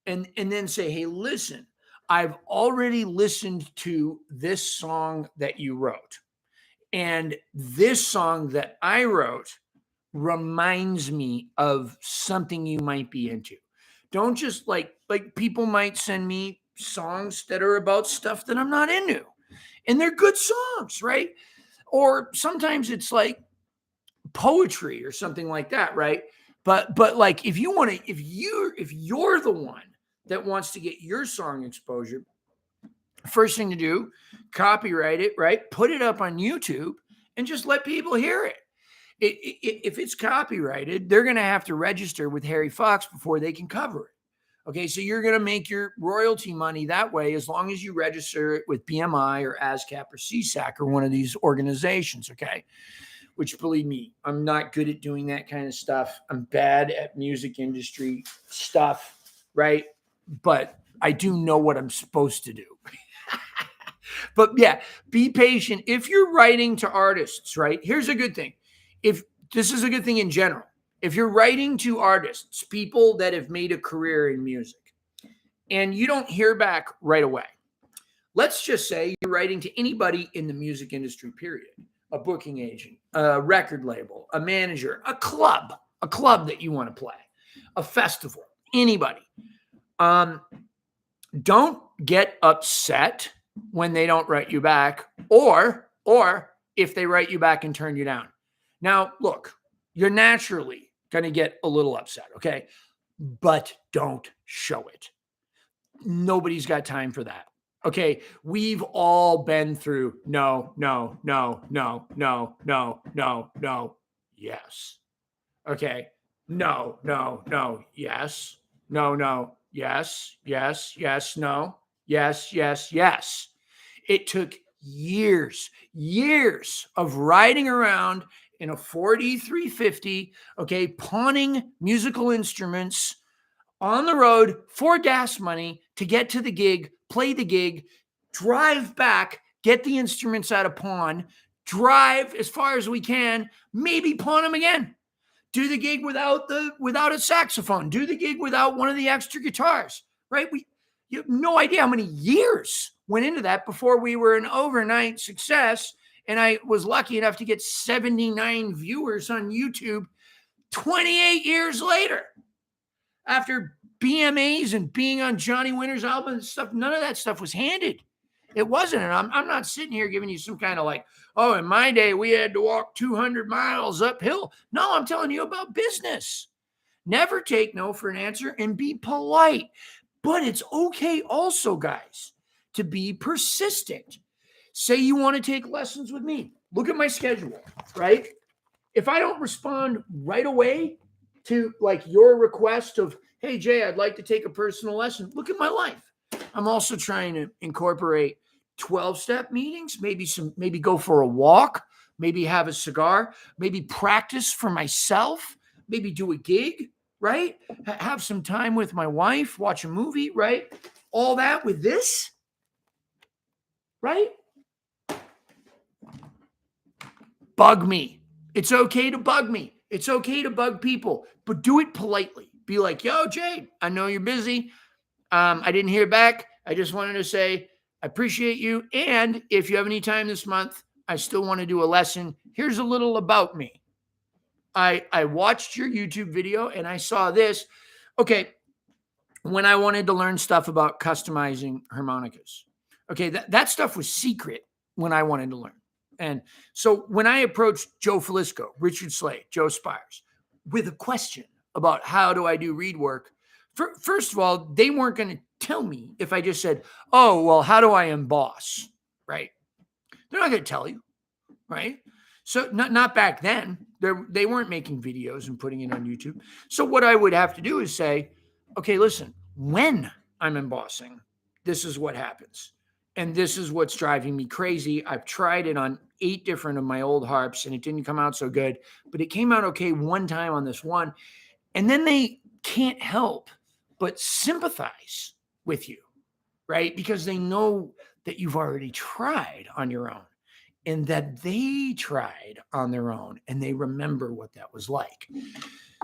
and then say, hey, listen, I've already listened to this song that you wrote. And this song that I wrote reminds me of something you might be into. Don't just like people might send me songs that are about stuff that I'm not into. And they're good songs, right? Or sometimes it's like poetry or something like that, right? But like if you want to, if you're the one that wants to get your song exposure, first thing to do, copyright it, right? Put it up on YouTube and just let people hear it. If it's copyrighted, they're going to have to register with Harry Fox before they can cover it. Okay, so you're going to make your royalty money that way as long as you register it with BMI or ASCAP or CSAC or one of these organizations, okay? Which, believe me, I'm not good at doing that kind of stuff. I'm bad at music industry stuff, right? But I do know what I'm supposed to do. But yeah, be patient. If you're writing to artists, right? Here's a good thing. If this is a good thing in general, if you're writing to artists, people that have made a career in music, and you don't hear back right away, let's just say you're writing to anybody in the music industry, period. A booking agent, a record label, a manager, a club that you want to play, a festival, anybody. Don't get upset when they don't write you back, or if they write you back and turn you down. Now, look, you're naturally going to get a little upset, okay? But don't show it. Nobody's got time for that. Okay, we've all been through no. Yes. Okay. No, no, no. Yes. No, no. Yes, yes, yes, no. Yes, yes, yes. It took years of riding around in a 4350, okay, pawning musical instruments on the road for gas money to get to the gig, play the gig, drive back, get the instruments out of pawn, drive as far as we can, maybe pawn them again. Do the gig without a saxophone. Do the gig without one of the extra guitars. Right? You have no idea how many years went into that before we were an overnight success. And I was lucky enough to get 79 viewers on YouTube 28 years later. After BMAs and being on Johnny Winter's album and stuff, none of that stuff was handed. It wasn't. And I'm not sitting here giving you some kind of like, oh, in my day, we had to walk 200 miles uphill. No, I'm telling you about business. Never take no for an answer and be polite. But it's okay also, guys, to be persistent. Say you want to take lessons with me. Look at my schedule, right? If I don't respond right away to like your request of, hey, Jay, I'd like to take a personal lesson, look at my life. I'm also trying to incorporate 12-step meetings, maybe go for a walk, maybe have a cigar, maybe practice for myself, maybe do a gig, right? Have some time with my wife, watch a movie, right? All that with this, right? Bug me. It's okay to bug me. It's okay to bug people, but do it politely. Be like, yo, Jay, I know you're busy. I didn't hear back. I just wanted to say I appreciate you. And if you have any time this month, I still want to do a lesson. Here's a little about me. I watched your YouTube video and I saw this. Okay, when I wanted to learn stuff about customizing harmonicas. Okay, that stuff was secret when I wanted to learn. And so when I approached Joe Falisco, Richard Slade, Joe Spires, with a question about how do I do reed work, first of all, they weren't going to tell me if I just said, oh, well, how do I emboss, right? They're not going to tell you, right? So not back then. They weren't making videos and putting it on YouTube. So what I would have to do is say, okay, listen, when I'm embossing, this is what happens. And this is what's driving me crazy. I've tried it on 8 different of my old harps and it didn't come out so good, but it came out okay one time on this one. And then they can't help but sympathize with you, right? Because they know that you've already tried on your own and that they tried on their own and they remember what that was like.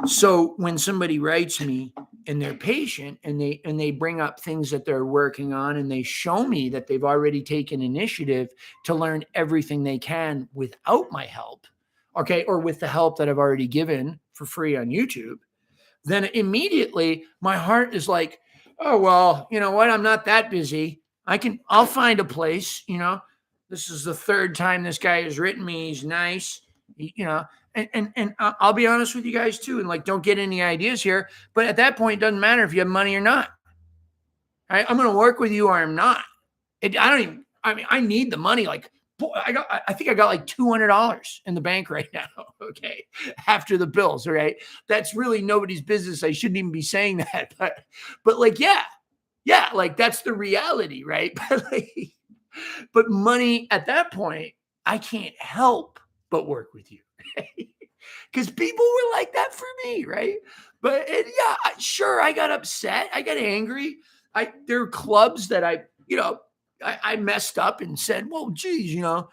So when somebody writes me and they're patient and they bring up things that they're working on and they show me that they've already taken initiative to learn everything they can without my help, okay, or with the help that I've already given for free on YouTube, then immediately my heart is like, oh, well, you know what? I'm not that busy. I'll find a place, you know. This is the 3rd time this guy has written me. He's nice, you know. And I'll be honest with you guys too, and like, don't get any ideas here. But at that point, it doesn't matter if you have money or not. Right? I'm going to work with you or I'm not. I need the money. Like, I think I got like $200 in the bank right now. Okay. After the bills. All right. That's really nobody's business. I shouldn't even be saying that, but like, yeah, like that's the reality. Right. But money at that point, I can't help but work with you. Because people were like that for me, right? But yeah, sure, I got upset. I got angry. There are clubs that I messed up and said, well, geez, you know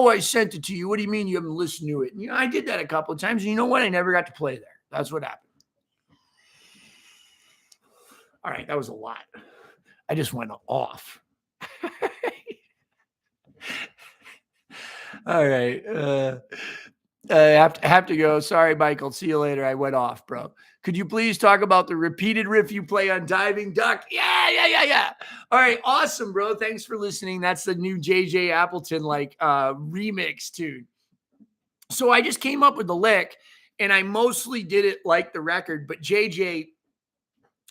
I sent it to you. What do you mean you haven't listened to it? And, I did that a couple of times. And you know what? I never got to play there. That's what happened. All right, that was a lot. I just went off. All right. I have to go. Sorry, Michael. See you later. I went off, bro. Could you please talk about the repeated riff you play on Diving Duck? Yeah. All right. Awesome, bro. Thanks for listening. That's the new JJ Appleton remix tune. So I just came up with the lick and I mostly did it like the record, but JJ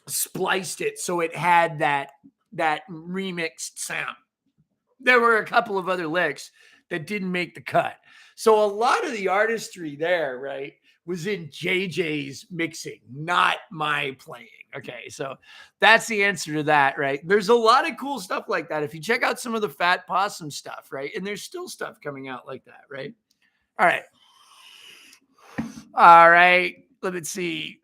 spliced it so it had that remixed sound. There were a couple of other licks that didn't make the cut. So a lot of the artistry there, right, was in JJ's mixing, not my playing. Okay, so that's the answer to that, right? There's a lot of cool stuff like that. If you check out some of the Fat Possum stuff, right, and there's still stuff coming out like that, right? All right. All right. Let me see.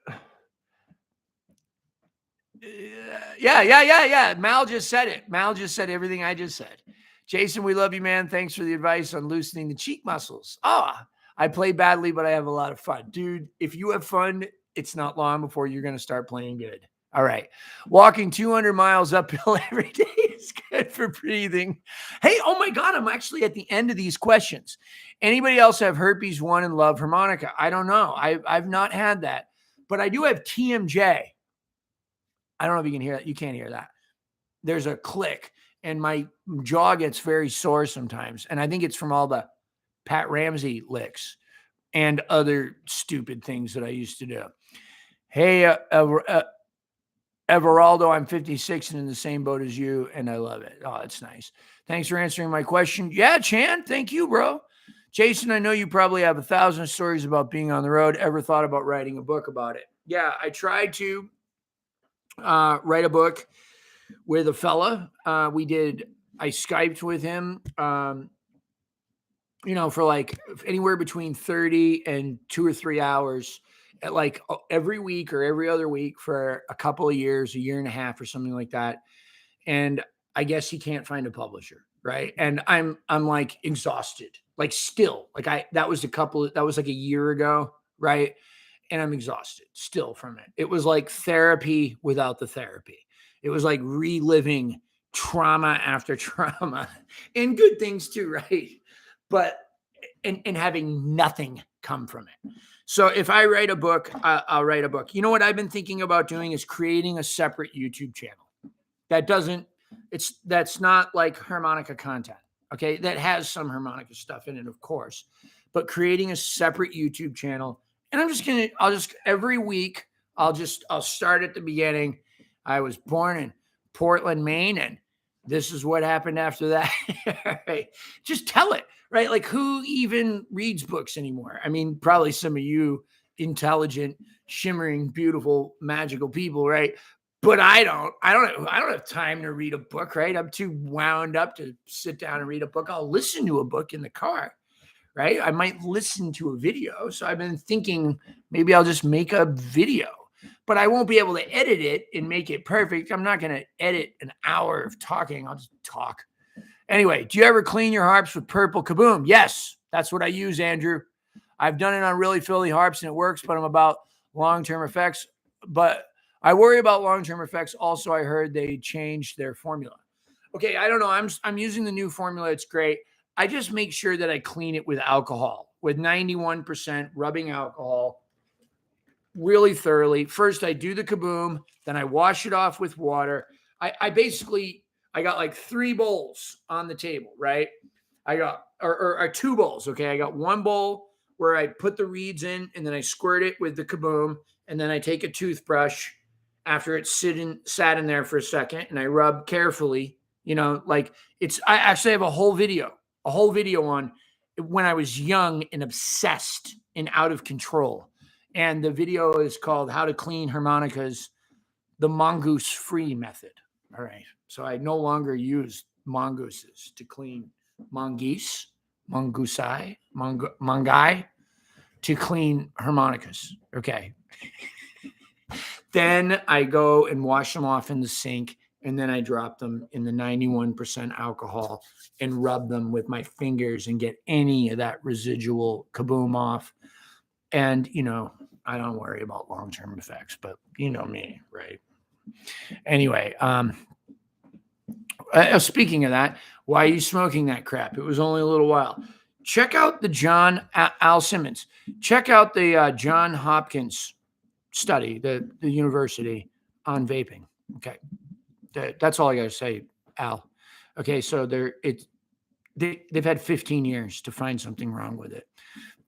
Yeah. Mal just said it. Mal just said everything I just said. Jason, we love you, man. Thanks for the advice on loosening the cheek muscles. I play badly, but I have a lot of fun. Dude, if you have fun, it's not long before you're going to start playing good. All right. Walking 200 miles uphill every day is good for breathing. Hey, oh my God, I'm actually at the end of these questions. Anybody else have herpes 1 and love harmonica? I don't know. I've not had that, but I do have TMJ. I don't know if you can hear that. You can't hear that. There's a click and my jaw gets very sore sometimes. And I think it's from all the Pat Ramsey licks and other stupid things that I used to do. Hey, Everaldo, I'm 56 and in the same boat as you, and I love it. Oh, that's nice. Thanks for answering my question. Yeah, Chan, thank you, bro. Jason, I know you probably have 1,000 stories about being on the road. Ever thought about writing a book about it? Yeah, I tried to write a book with a fella. I Skyped with him, for like anywhere between 30 and 2 or 3 hours at like every week or every other week for a couple of years, a year and a half or something like that. And I guess he can't find a publisher. Right. And I'm like exhausted, like still like that was like a year ago. Right. And I'm exhausted still from it. It was like therapy without the therapy. It was like reliving trauma after trauma and good things too. Right. But, and having nothing come from it. So if I write a book, I'll write a book. You know what I've been thinking about doing is creating a separate YouTube channel that's not like harmonica content. Okay. That has some harmonica stuff in it, of course, but creating a separate YouTube channel. And every week, I'll start at the beginning. I was born in Portland, Maine, and this is what happened after that. Right? Just tell it, right? Like who even reads books anymore? I mean, probably some of you intelligent, shimmering, beautiful, magical people, right? But I don't have time to read a book, right? I'm too wound up to sit down and read a book. I'll listen to a book in the car, right? I might listen to a video. So I've been thinking maybe I'll just make a video, but I won't be able to edit it and make it perfect. I'm not going to edit an hour of talking. I'll just talk. Anyway, do you ever clean your harps with purple kaboom? Yes, that's what I use, Andrew. I've done it on really filthy harps and it works, but I'm about long-term effects. But I worry about long-term effects. Also, I heard they changed their formula. Okay, I don't know. I'm using the new formula. It's great. I just make sure that I clean it with alcohol, with 91% rubbing alcohol really thoroughly. First, I do the kaboom, then I wash it off with water. I got like 3 bowls on the table, right? I got, or 2 bowls, okay? I got 1 bowl where I put the reeds in and then I squirt it with the kaboom, and then I take a toothbrush after it's sat in there for a second and I rub carefully, like I actually have a whole video on when I was young and obsessed and out of control. And the video is called How to Clean Harmonicas, the mongoose-free method. All right. So I no longer use mongooses to clean mongai to clean harmonicas. Okay. Then I go and wash them off in the sink, and then I drop them in the 91% alcohol and rub them with my fingers and get any of that residual kaboom off. And, I don't worry about long-term effects, but you know me, right? Anyway, speaking of that, why are you smoking that crap? It was only a little while. Check out the Al Simmons. Check out the John Hopkins study, the university on vaping. Okay. That's all I got to say, Al. Okay. So they've had 15 years to find something wrong with it.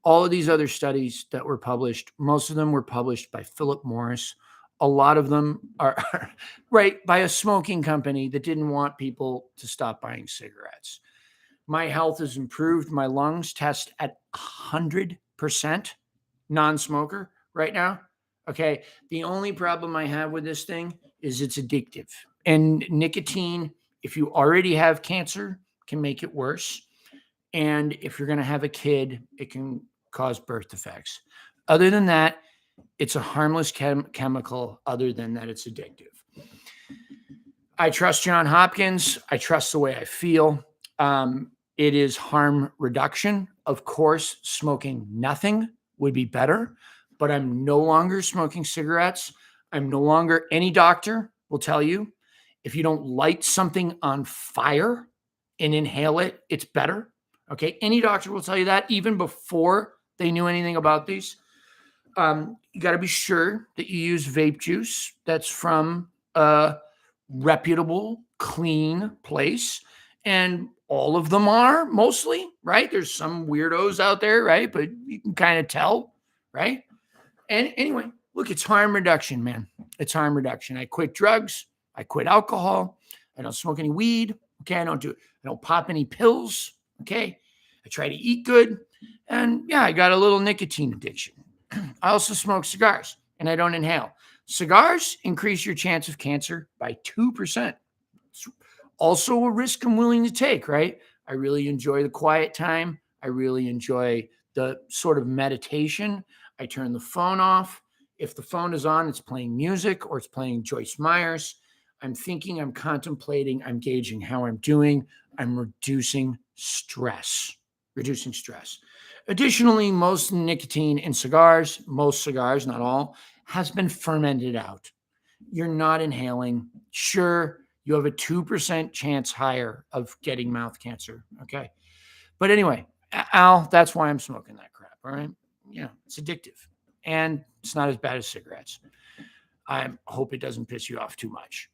All of these other studies that were published, most of them were published by Philip Morris. A lot of them are right by a smoking company that didn't want people to stop buying cigarettes. My health has improved. My lungs test at 100% non-smoker right now. Okay. The only problem I have with this thing is it's addictive. And nicotine, if you already have cancer, can make it worse. And if you're going to have a kid, it can cause birth defects. Other than that, it's a harmless chemical. Other than that, it's addictive. I trust Johns Hopkins. I trust the way I feel. It is harm reduction. Of course, smoking nothing would be better, but I'm no longer smoking cigarettes. I'm no longer, any doctor will tell you, if you don't light something on fire and inhale it, it's better. Okay. Any doctor will tell you that even before they knew anything about these. You got to be sure that you use vape juice that's from a reputable, clean place. And all of them are mostly, right? There's some weirdos out there, right? But you can kind of tell, right? And anyway, look, it's harm reduction, man. It's harm reduction. I quit drugs. I quit alcohol. I don't smoke any weed. Okay. I don't pop any pills. Okay. I try to eat good. And yeah, I got a little nicotine addiction. I also smoke cigars and I don't inhale. Cigars increase your chance of cancer by 2%. It's also a risk I'm willing to take, right? I really enjoy the quiet time. I really enjoy the sort of meditation. I turn the phone off. If the phone is on, it's playing music or it's playing Joyce Myers. I'm thinking, I'm contemplating, I'm gauging how I'm doing. I'm reducing stress. Additionally, most nicotine in cigars, most cigars, not all, has been fermented out. You're not inhaling. Sure, you have a 2% chance higher of getting mouth cancer. Okay. But anyway, Al, that's why I'm smoking that crap. All right. Yeah, it's addictive and it's not as bad as cigarettes. I hope it doesn't piss you off too much.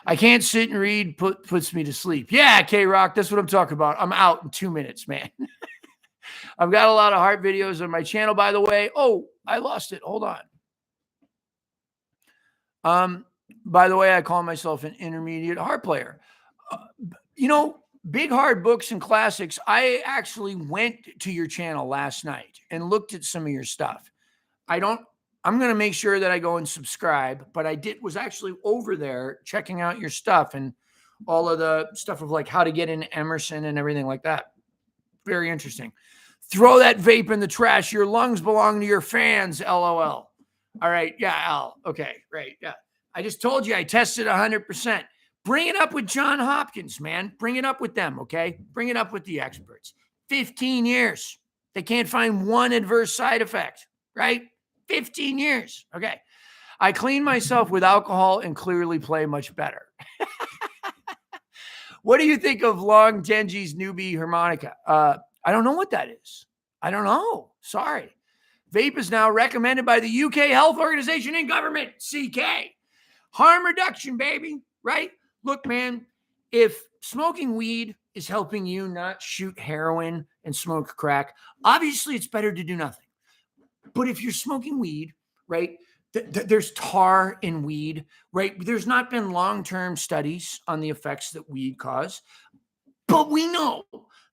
I can't sit and read, puts me to sleep. Yeah, K-Rock, that's what I'm talking about. I'm out in 2 minutes, man. I've got a lot of Harp videos on my channel, by the way. Oh, I lost it. Hold on. By the way, I call myself an intermediate Harp player. Big Hard Books and Classics, I actually went to your channel last night and looked at some of your stuff. I'm going to make sure that I go and subscribe, but was actually over there checking out your stuff and all of the stuff of like how to get in Emerson and everything like that. Very interesting. Throw that vape in the trash. Your lungs belong to your fans. LOL. All right. Yeah, Al. Okay. Right. Yeah. I just told you I tested 100%. Bring it up with Johns Hopkins, man. Bring it up with them. Okay. Bring it up with the experts. 15 years. They can't find one adverse side effect, right? 15 years. Okay. I clean myself with alcohol and clearly play much better. What do you think of Long Tenji's newbie harmonica? I don't know what that is. I don't know. Sorry. Vape is now recommended by the UK Health Organization and government, CK. Harm reduction, baby, right? Look, man, if smoking weed is helping you not shoot heroin and smoke crack, obviously it's better to do nothing. But if you're smoking weed, right, there's tar in weed, right? There's not been long-term studies on the effects that weed cause. But we know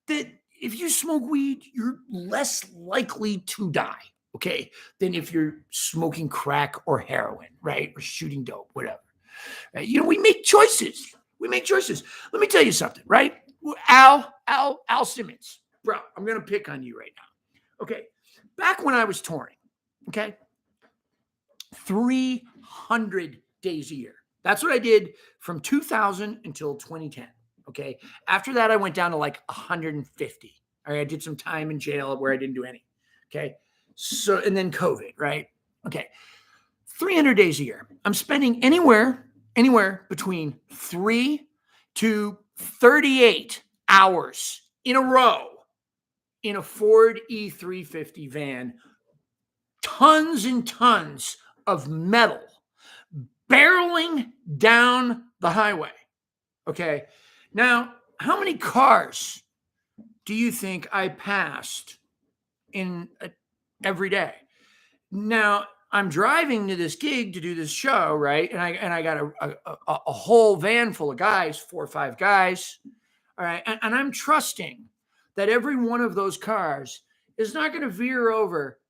that if you smoke weed, you're less likely to die, okay, than if you're smoking crack or heroin, right? Or shooting dope, whatever. Right? We make choices. Let me tell you something, right? Al Simmons, bro, I'm going to pick on you right now. Okay. Back when I was touring, okay, 300 days a year. That's what I did from 2000 until 2010. Okay. After that, I went down to like 150. All right. I did some time in jail where I didn't do any. Okay. So, and then COVID, right? Okay. 300 days a year. I'm spending anywhere between 3 to 38 hours in a row in a Ford E350 van, tons and tons of metal barreling down the highway. Okay. Now, how many cars do you think I passed every day? Now, I'm driving to this gig to do this show, right? And I got a whole van full of guys, 4 or 5 guys. All right. And I'm trusting that every one of those cars is not going to veer over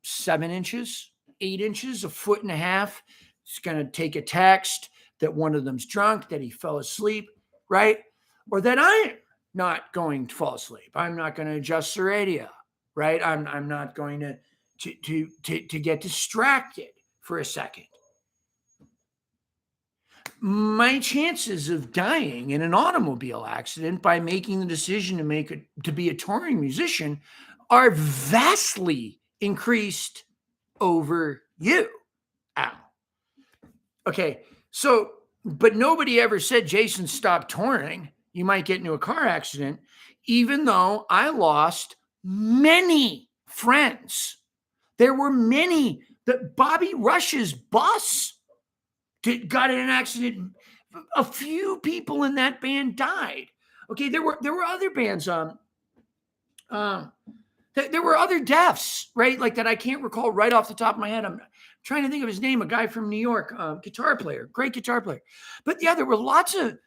7 inches, 8 inches, a foot and a half. It's going to take a text that one of them's drunk, that he fell asleep, right? Or that I'm not going to fall asleep. I'm not going to adjust the radio, right? I'm not going to get distracted for a second. My chances of dying in an automobile accident by making the decision to be a touring musician are vastly increased over you, Al. Okay, so, but nobody ever said, Jason, stop touring. You might get into a car accident, even though I lost many friends. There were many. That Bobby Rush's bus got in an accident. A few people in that band died. Okay, there were other bands. There were other deaths, right? Like that I can't recall right off the top of my head. I'm trying to think of his name. A guy from New York, guitar player, great guitar player. But yeah, there were lots of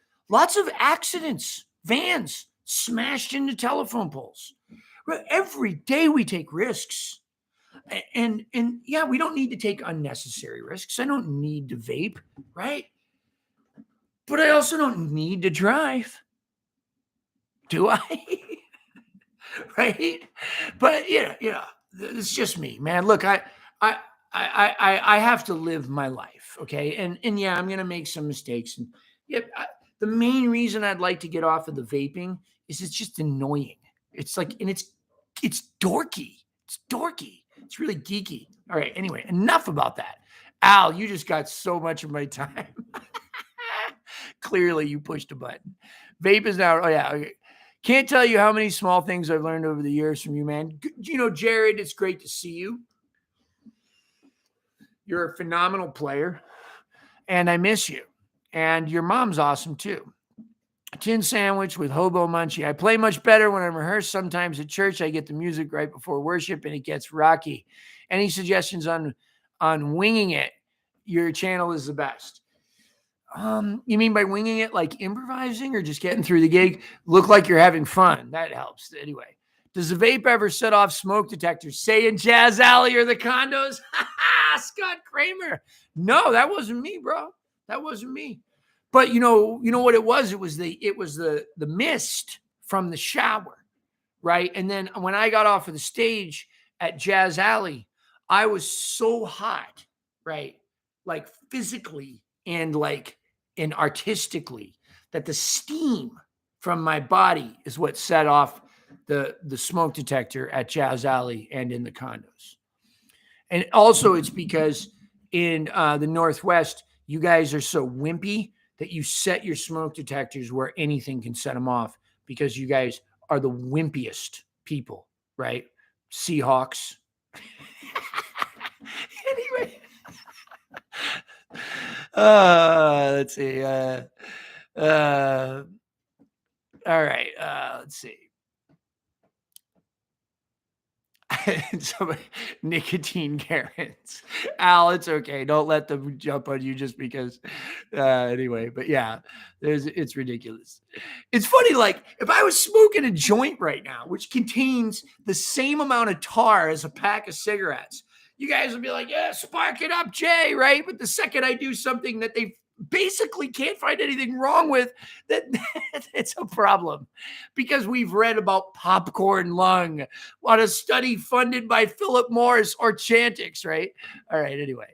accidents. Vans smashed into telephone poles. Every day we take risks. And yeah, we don't need to take unnecessary risks. I don't need to vape, right? But I also don't need to drive. Do I? Right? But yeah, it's just me, man. Look, I have to live my life, okay? And yeah, I'm gonna make some mistakes. And yeah, the main reason I'd like to get off of the vaping is it's just annoying. It's like, and it's dorky. It's dorky. It's really geeky. All right. Anyway, enough about that. Al, you just got so much of my time. Clearly, you pushed a button. Vape is now. Oh yeah. Okay. Can't tell you how many small things I've learned over the years from you, man. Jared, it's great to see you. You're a phenomenal player, and I miss you. And your mom's awesome too. Tin sandwich with hobo munchie. I play much better when I'm rehearsed. Sometimes at church, I get the music right before worship, and it gets rocky. Any suggestions on winging it? Your channel is the best. You mean by winging it, like improvising or just getting through the gig? Look like you're having fun. That helps. Anyway, does the vape ever set off smoke detectors? Say in Jazz Alley or the condos? Scott Kramer. No, that wasn't me, bro. That wasn't me. But you know what it was? It was the mist from the shower, right? And then when I got off of the stage at Jazz Alley, I was so hot, right? Like physically and artistically, that the steam from my body is what set off the smoke detector at Jazz Alley and in the condos. And also it's because in the Northwest, you guys are so wimpy that you set your smoke detectors where anything can set them off, because you guys are the wimpiest people, right? Seahawks. Anyway. Let's see. All right. Let's see. So, nicotine Karens. Al, it's okay. Don't let them jump on you just because. Anyway, but yeah, it's ridiculous. It's funny, like if I was smoking a joint right now, which contains the same amount of tar as a pack of cigarettes, you guys would be like, yeah, spark it up, Jay, right? But the second I do something that they basically can't find anything wrong with, that it's a problem, because we've read about popcorn lung on a study funded by Philip Morris or Chantix, right? All right. Anyway,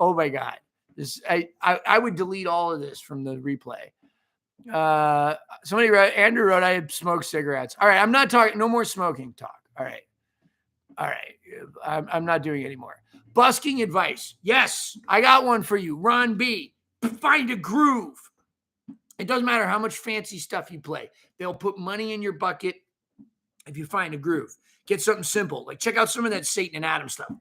oh my God, I would delete all of this from the replay. Somebody wrote, Andrew wrote, I had smoked cigarettes. All right, I'm not talking. No more smoking talk. All right. I'm not doing it anymore. Busking advice. Yes, I got one for you. Ron B. Find a groove. It doesn't matter how much fancy stuff you play. They'll put money in your bucket if you find a groove. Get something simple. Like check out some of that Satan and Adam stuff.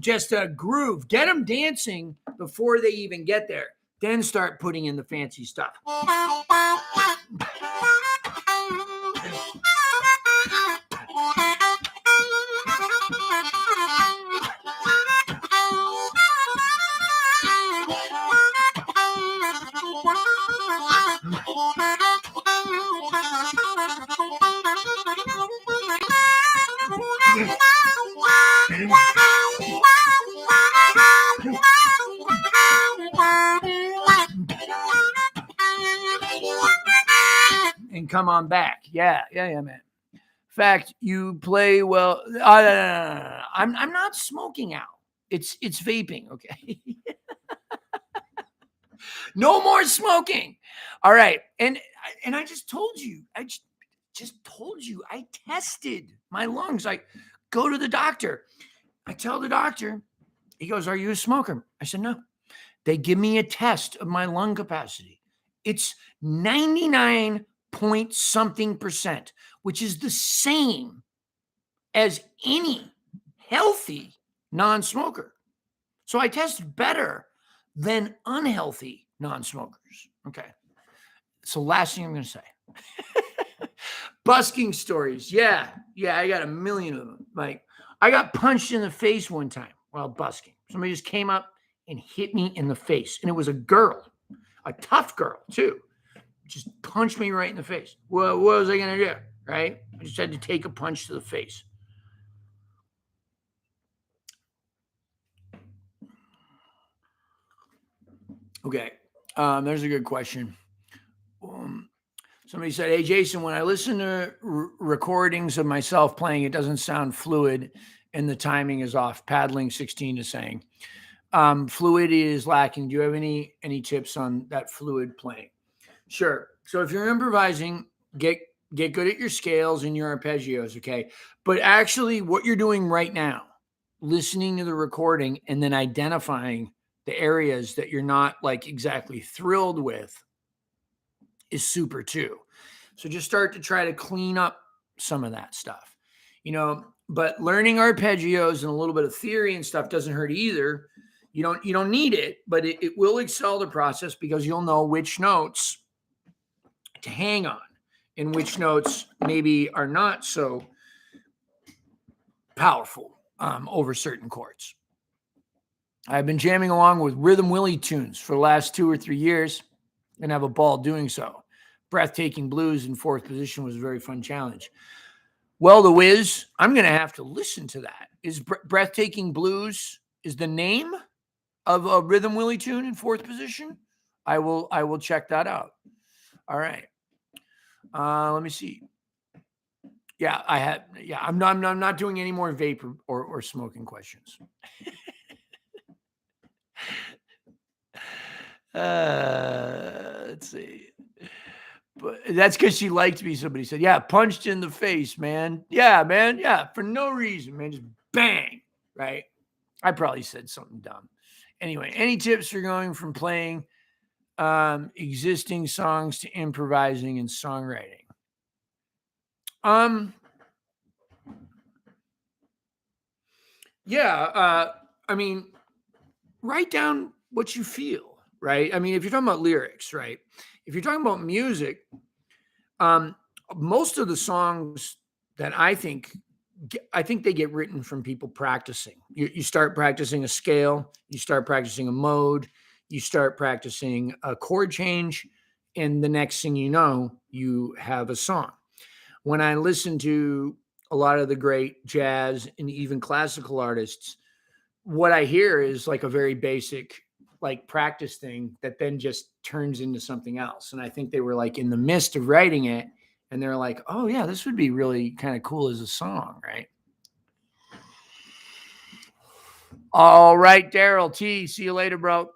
Just a groove. Get them dancing before they even get there. Then start putting in the fancy stuff. And come on back. Yeah, man. In fact, you play well. I'm not smoking out. It's vaping. Okay. No more smoking. All right. And I just told you. I just told you. I tested my lungs. I go to the doctor. I tell the doctor. He goes, "Are you a smoker?" I said, "No." They give me a test of my lung capacity. It's 99 point something percent, which is the same as any healthy non-smoker. So I test better than unhealthy non-smokers. Okay. So last thing I'm going to say. Busking stories. Yeah, I got a million of them. Like, I got punched in the face one time while busking. Somebody just came up and hit me in the face. And it was a girl, a tough girl too. Just punched me right in the face. Well, what was I going to do? Right? I just had to take a punch to the face. Okay. There's a good question. Somebody said, "Hey, Jason, when I listen to recordings of myself playing, it doesn't sound fluid and the timing is off." Paddling 16 is saying, fluidity is lacking. Do you have any tips on that fluid playing? Sure. So if you're improvising, get good at your scales and your arpeggios, okay? But actually what you're doing right now, listening to the recording and then identifying the areas that you're not like exactly thrilled with is super too. So just start to try to clean up some of that stuff, but learning arpeggios and a little bit of theory and stuff doesn't hurt either. You don't need it, but it will excel the process because you'll know which notes to hang on and which notes maybe are not so powerful over certain chords. I've been jamming along with Rhythm Willie tunes for the last 2 or 3 years and have a ball doing so. Breathtaking Blues in 4th position was a very fun challenge. Well, the whiz, I'm going to have to listen to that. Is Breathtaking Blues is the name of a Rhythm Willie tune in 4th position? I will check that out. All right. Let me see. Yeah, I'm not doing any more vapor or smoking questions. Let's see. But that's because she liked me. Somebody said, "Yeah, punched in the face, man." Yeah, man. Yeah, for no reason, man. Just bang, right? I probably said something dumb. Anyway, any tips for going from playing existing songs to improvising and songwriting? Yeah, I mean, write down what you feel, right? I mean, if you're talking about lyrics, right? If you're talking about music, most of the songs that I think they get written from people practicing. You start practicing a scale, you start practicing a mode, you start practicing a chord change, and the next thing you know, you have a song. When I listen to a lot of the great jazz and even classical artists, what I hear is like a very basic like practice thing that then just turns into something else. And I think they were like in the midst of writing it and they're like, "Oh yeah, this would be really kind of cool as a song," right? All right, Daryl T. See you later, bro.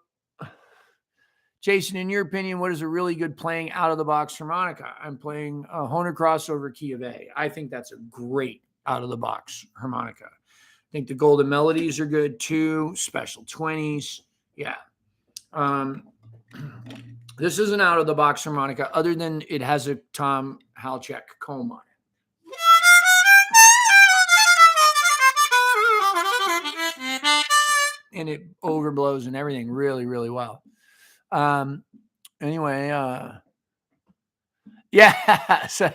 Jason, in your opinion, what is a really good playing out of the box harmonica? I'm playing a Hohner crossover key of A. I think that's a great out of the box harmonica. I think the golden melodies are good too. Special 20s. Yeah. This is an out of the box harmonica other than it has a Tom Halchek comb on it. And it overblows and everything really, really well. Anyway, yeah. So,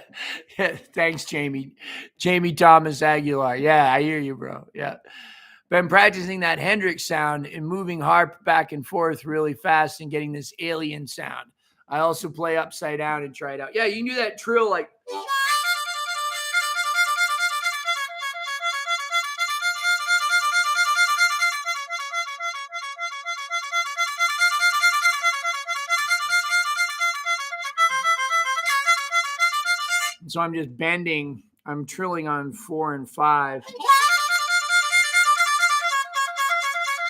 yeah. Thanks, Jamie. Jamie Thomas Aguilar. Yeah, I hear you, bro. Yeah. Been practicing that Hendrix sound and moving harp back and forth really fast and getting this alien sound. I also play upside down and try it out. Yeah, you can do that trill like. So I'm just bending. I'm trilling on 4 and 5.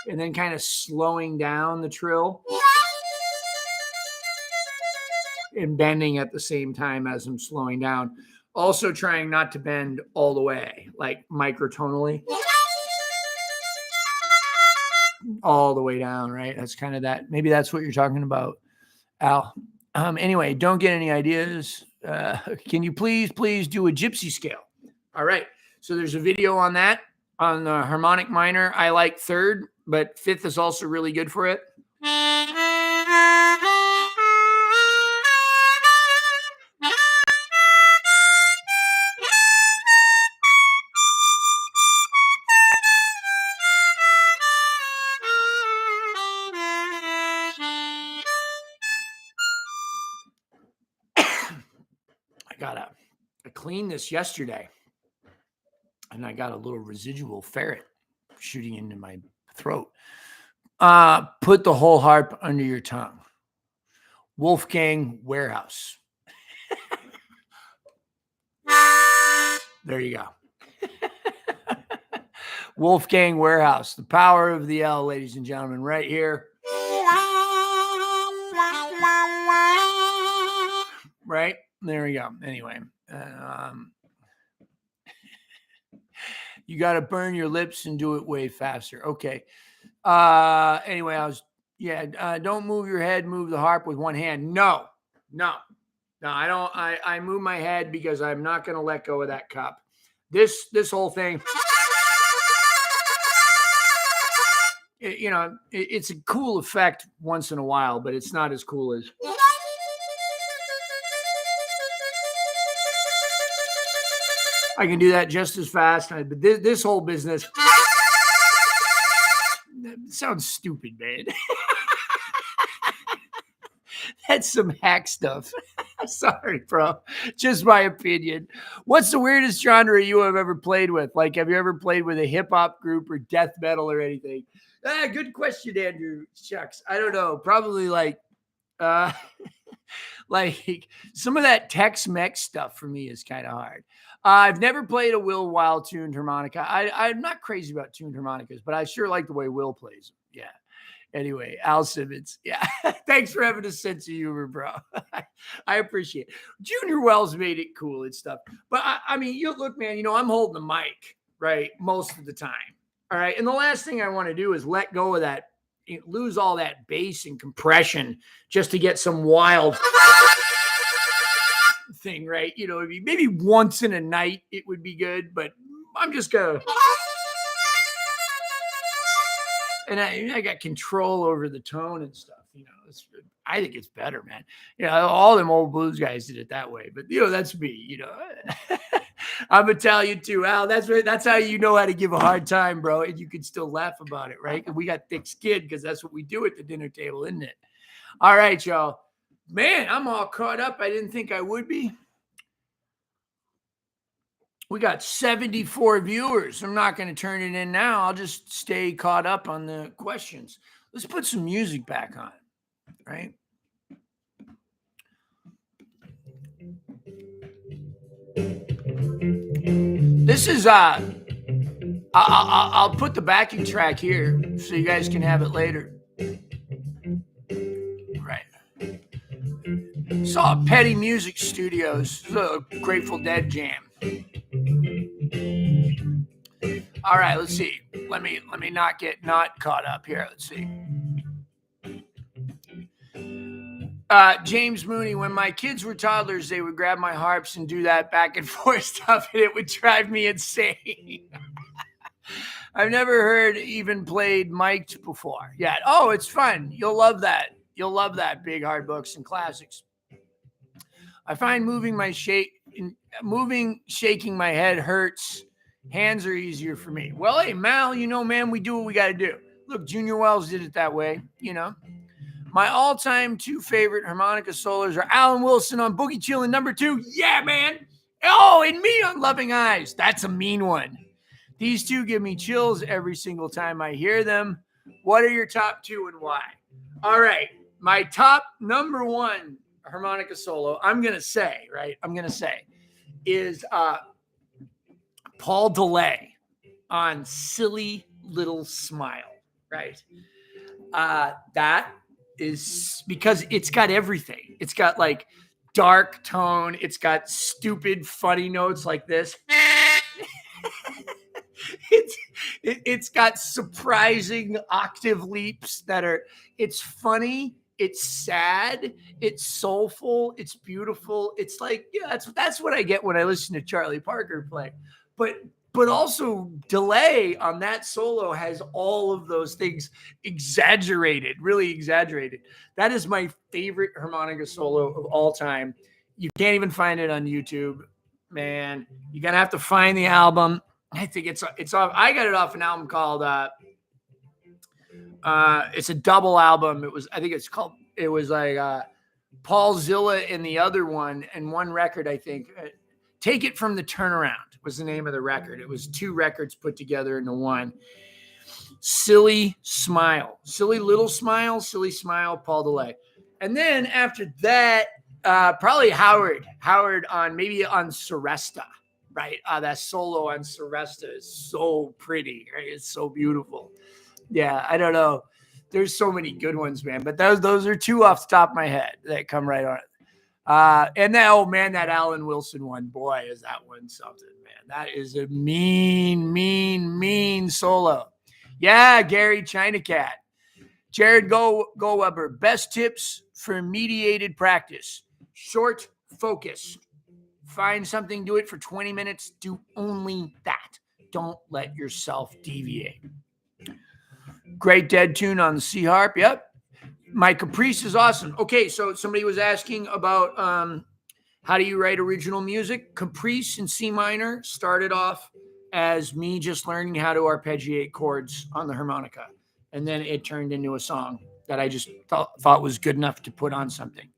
And then kind of slowing down the trill. And bending at the same time as I'm slowing down. Also trying not to bend all the way, like microtonally. All the way down, right? That's kind of that. Maybe that's what you're talking about, Al. Anyway, don't get any ideas. Can you please do a gypsy scale? All right. So there's a video on that on the harmonic minor. I like third, but fifth is also really good for it. I cleaned this yesterday, and I got a little residual ferret shooting into my throat. Put the whole harp under your tongue. Wolfgang Warehouse. There you go. Wolfgang Warehouse, the power of the L, ladies and gentlemen, right here. Right? There we go. Anyway, you got to burn your lips and do it way faster. Okay. Anyway, don't move your head, move the harp with one hand. No, I don't. I move my head because I'm not going to let go of that cup. This whole thing, it's a cool effect once in a while, but it's not as cool as. I can do that just as fast. But this whole business sounds stupid, man. That's some hack stuff. Sorry, bro. Just my opinion. What's the weirdest genre you have ever played with? Like, have you ever played with a hip hop group or death metal or anything? Good question, Andrew. Shucks. I don't know. Probably like some of that Tex-Mex stuff for me is kind of hard. I've never played a Will Wild tuned harmonica. I'm not crazy about tuned harmonicas, but I sure like the way Will plays them. Yeah. Anyway, Al Simmons. Yeah. Thanks for having a sense of humor, bro. I appreciate it. Junior Wells made it cool and stuff. But I mean, you look, man, I'm holding the mic, right? Most of the time. All right. And the last thing I want to do is let go of that, lose all that bass and compression just to get some wild thing, right? Maybe once in a night it would be good, but I'm just going to. And I got control over the tone and stuff. I think it's better, man. All them old blues guys did it that way, but that's me. I'm Italian too, Al. That's how you know how to give a hard time, bro, and you can still laugh about it, right? And we got thick skin because that's what we do at the dinner table, isn't it? All right, y'all. Man, I'm all caught up. I didn't think I would be. We got 74 viewers. I'm not going to turn it in now. I'll just stay caught up on the questions. Let's put some music back on, right? This is I'll put the backing track here so you guys can have it later. Right. Saw Petty Music Studios. This is a Grateful Dead jam. All right, let's see. Let me not get caught up here. Let's see. James Mooney, when my kids were toddlers, they would grab my harps and do that back and forth stuff, and it would drive me insane. I've never heard even played mic'd before. Yeah. Oh, it's fun. You'll love that. You'll love that, Big Hard Books and Classics. I find shaking my head hurts. Hands are easier for me. Well, hey, Mal, man, we do what we got to do. Look, Junior Wells did it that way, My all-time 2 favorite harmonica solos are Alan Wilson on Boogie Chillin' number 2. Yeah, man. Oh, and me on Loving Eyes. That's a mean one. These 2 give me chills every single time I hear them. What are your top 2 and why? All right. My top number 1 harmonica solo, I'm going to say, is Paul DeLay on Silly Little Smile, right? That is because it's got everything. It's got like dark tone. It's got stupid, funny notes like this. It's got surprising octave leaps it's funny, it's sad, it's soulful, it's beautiful. It's like, that's what I get when I listen to Charlie Parker play. But also DeLay on that solo has all of those things exaggerated, really exaggerated. That is my favorite harmonica solo of all time. You can't even find it on YouTube, man. You're gonna have to find the album. I think it's off. I got it off an album called it's a double album. It was like Paul Zilla in the other one, and one record, I think. Take It From the Turnaround was the name of the record. It was 2 records put together into one. Silly Smile. Silly Little Smile, Silly Smile, Paul DeLay. And then after that, probably Howard on Seresta. Right, that solo on Seresta is so pretty. Right, it's so beautiful. Yeah, I don't know. There's so many good ones, man. But those are 2 off the top of my head that come right on. And that Alan Wilson one, boy, is that one something, man. That is a mean solo. Yeah, Gary China Cat, Jared Weber. Best tips for mediated practice: short, focus. Find something, do it for 20 minutes. Do only that. Don't let yourself deviate. Great dead tune on the C Harp. Yep. My Caprice is awesome. Okay, so somebody was asking about how do you write original music? Caprice in C minor started off as me just learning how to arpeggiate chords on the harmonica. And then it turned into a song that I just thought was good enough to put on something.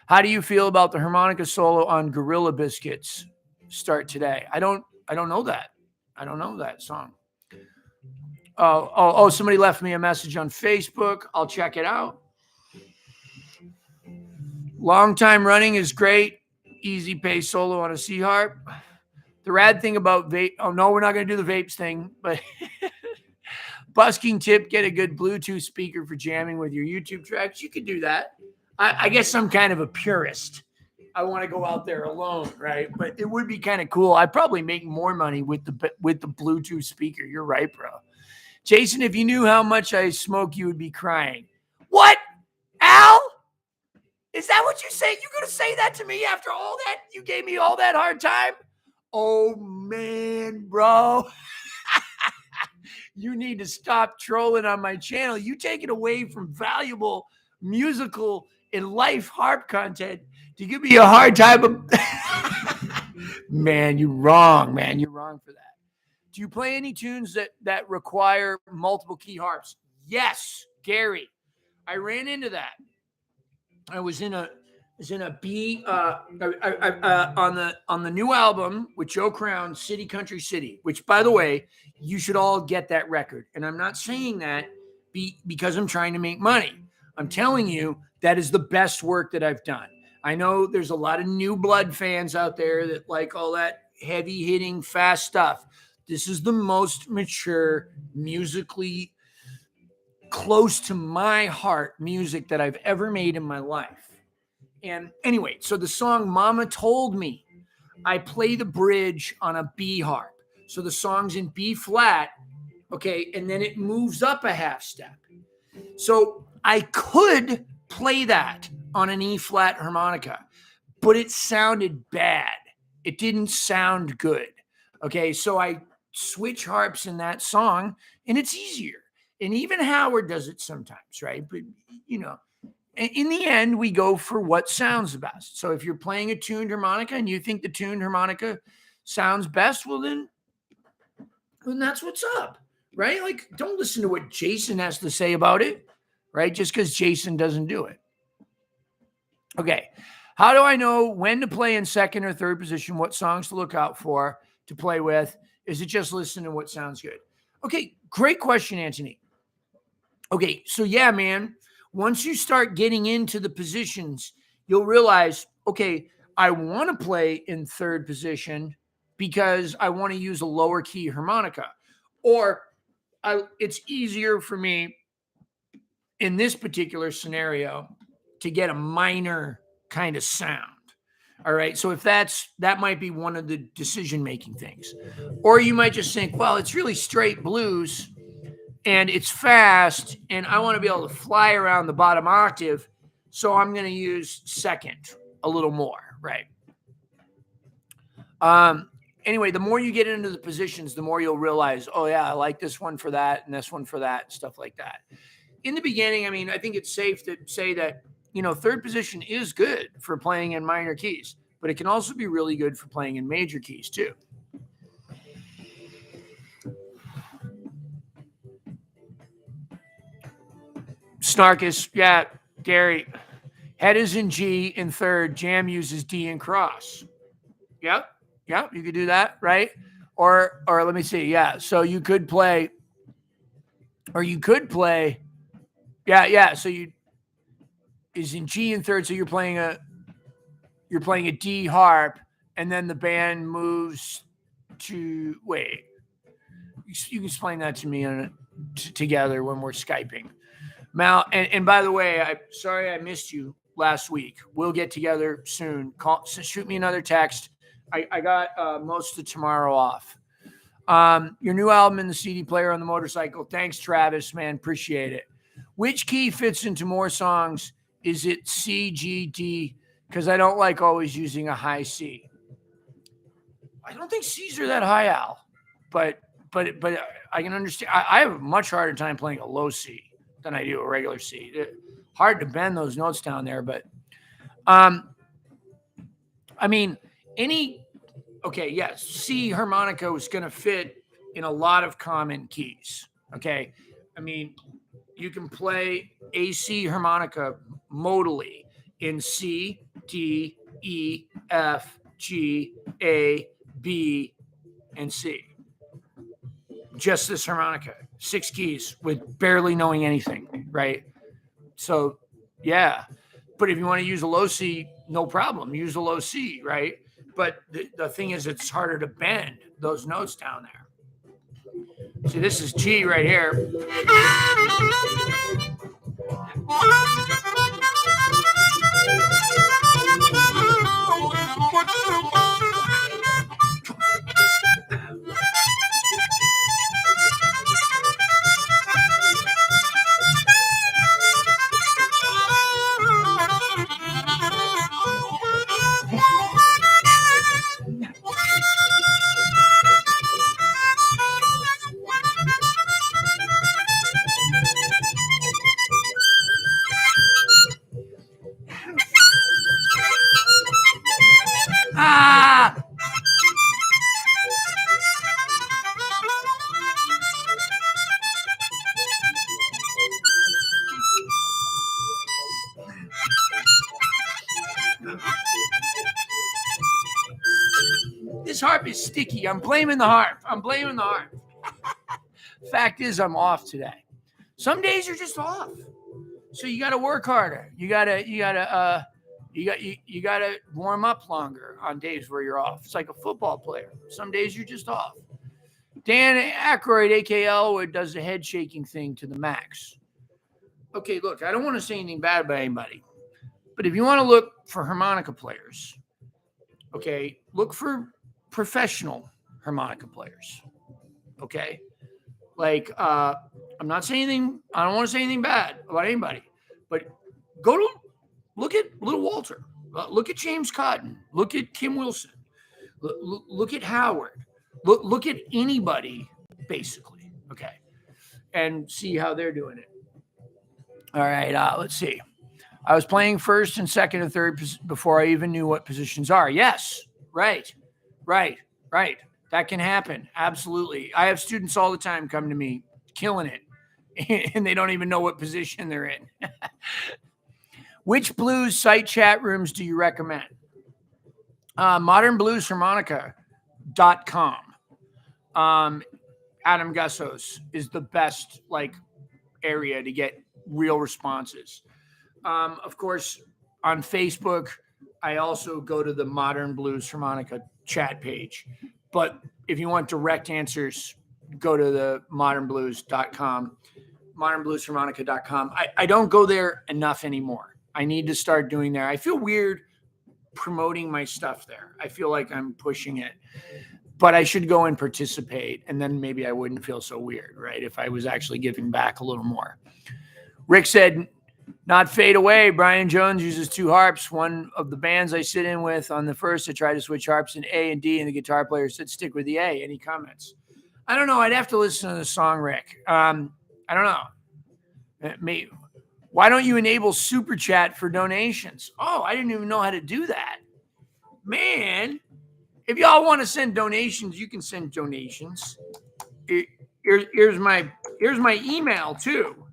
How do you feel about the harmonica solo on Gorilla Biscuits? Start Today. I don't know that. I don't know that song. Oh, somebody left me a message on Facebook. I'll check it out. Long time running is great. Easy pay solo on a C Harp. The rad thing about vape. Oh, no, we're not going to do the vapes thing, but busking tip, get a good Bluetooth speaker for jamming with your YouTube tracks. You could do that. I guess I'm kind of a purist. I want to go out there alone, right? But it would be kind of cool. I'd probably make more money with the Bluetooth speaker. You're right, bro. Jason, if you knew how much I smoke, you would be crying. What? Al? Is that what you say? You're going to say that to me after all that? You gave me all that hard time? Oh, man, bro. You need to stop trolling on my channel. You take it away from valuable musical and life harp content to give me a hard time. Man, you're wrong, man. You're wrong for that. Do you play any tunes that require multiple key harps? Yes, Gary. I ran into that. I was in a B on the new album with Joe Crown, City Country City, which, by the way, you should all get that record. And I'm not saying that because I'm trying to make money. I'm telling you that is the best work that I've done. I know there's a lot of new blood fans out there that like all that heavy hitting, fast stuff. This is the most mature, musically close to my heart music that I've ever made in my life. And anyway, so the song Mama Told Me, I play the bridge on a B harp. So the song's in B flat, okay, and then it moves up a half step. So I could play that on an E flat harmonica, but it sounded bad. It didn't sound good. Okay, so I switch harps in that song, and it's easier. And even Howard does it sometimes, right? But, in the end, we go for what sounds the best. So if you're playing a tuned harmonica and you think the tuned harmonica sounds best, well, then that's what's up, right? Like, don't listen to what Jason has to say about it, right? Just because Jason doesn't do it. Okay. How do I know when to play in second or third position? What songs to look out for to play with? Is it just listening to what sounds good? Okay. Great question, Anthony. Okay. So, yeah, man, once you start getting into the positions, you'll realize, okay, I want to play in third position because I want to use a lower key harmonica, or it's easier for me in this particular scenario to get a minor kind of sound. All right. So if that might be one of the decision-making things. Or you might just think, well, it's really straight blues and it's fast and I want to be able to fly around the bottom octave. So I'm going to use second a little more. Right. Anyway, the more you get into the positions, the more you'll realize, oh yeah, I like this one for that and this one for that, stuff like that. In the beginning, I mean, I think it's safe to say that, third position is good for playing in minor keys, but it can also be really good for playing in major keys too. Snarkus, yeah, Gary. Head is in G in third, jam uses D and cross. Yep, you could do that, right? Or let me see, yeah. So you could play, yeah. So you is in G in third, so you're playing a D harp, and then the band moves to wait. You can explain that to me together when we're Skyping. Mal, and by the way, I'm sorry I missed you last week. We'll get together soon. Shoot me another text. I got most of tomorrow off. Your new album in the CD player on the motorcycle. Thanks, Travis, man. Appreciate it. Which key fits into more songs? Is it C, G, D? Because I don't like always using a high C. I don't think C's are that high, Al. But I can understand. I have a much harder time playing a low C than I do a regular C. Hard to bend those notes down there, but I mean, yes, C harmonica is going to fit in a lot of common keys. Okay. I mean, you can play AC harmonica modally in C, D, E, F, G, A, B, and C. Just this harmonica, 6 keys with barely knowing anything, right? So, yeah. But if you want to use a low C, no problem. Use a low C, right? But the thing is, it's harder to bend those notes down there. See, this is G right here. This harp is sticky. I'm blaming the harp. Fact is, I'm off today. Some days you're just off, so you got to work harder. You gotta warm up longer on days where you're off. It's like a football player. Some days you're just off. Dan Aykroyd, aka Elwood, does the head shaking thing to the max. Okay, look, I don't want to say anything bad about anybody, but if you want to look for harmonica players, okay, look for professional harmonica players. Okay, like I'm not saying anything. I don't want to say anything bad about anybody, but look at Little Walter. Look at James Cotton. Look at Kim Wilson. Look at Howard. Look at anybody, basically. Okay, and see how they're doing it. All right. Let's see. I was playing first and second and third before I even knew what positions are. Yes, right. That can happen. Absolutely. I have students all the time come to me killing it, and they don't even know what position they're in. Which blues site chat rooms do you recommend? modernbluesharmonica.com. Adam Gussos is the best area to get real responses. Of course, on Facebook, I also go to the Modern Blues Harmonica chat page. But if you want direct answers, go to the modernblues.com, modernbluesharmonica.com. I don't go there enough anymore. I need to start doing there. I feel weird promoting my stuff there. I feel like I'm pushing it. But I should go and participate, and then maybe I wouldn't feel so weird, right? If I was actually giving back a little more. Rick said, not fade away. Brian Jones uses 2 harps. One of the bands I sit in with on the first, I tried to switch harps in A and D, and the guitar player said, stick with the A. Any comments? I don't know. I'd have to listen to the song, Rick. I don't know. Maybe. Why don't you enable Super Chat for donations? Oh, I didn't even know how to do that. Man. If y'all want to send donations, you can send donations. Here's my email too.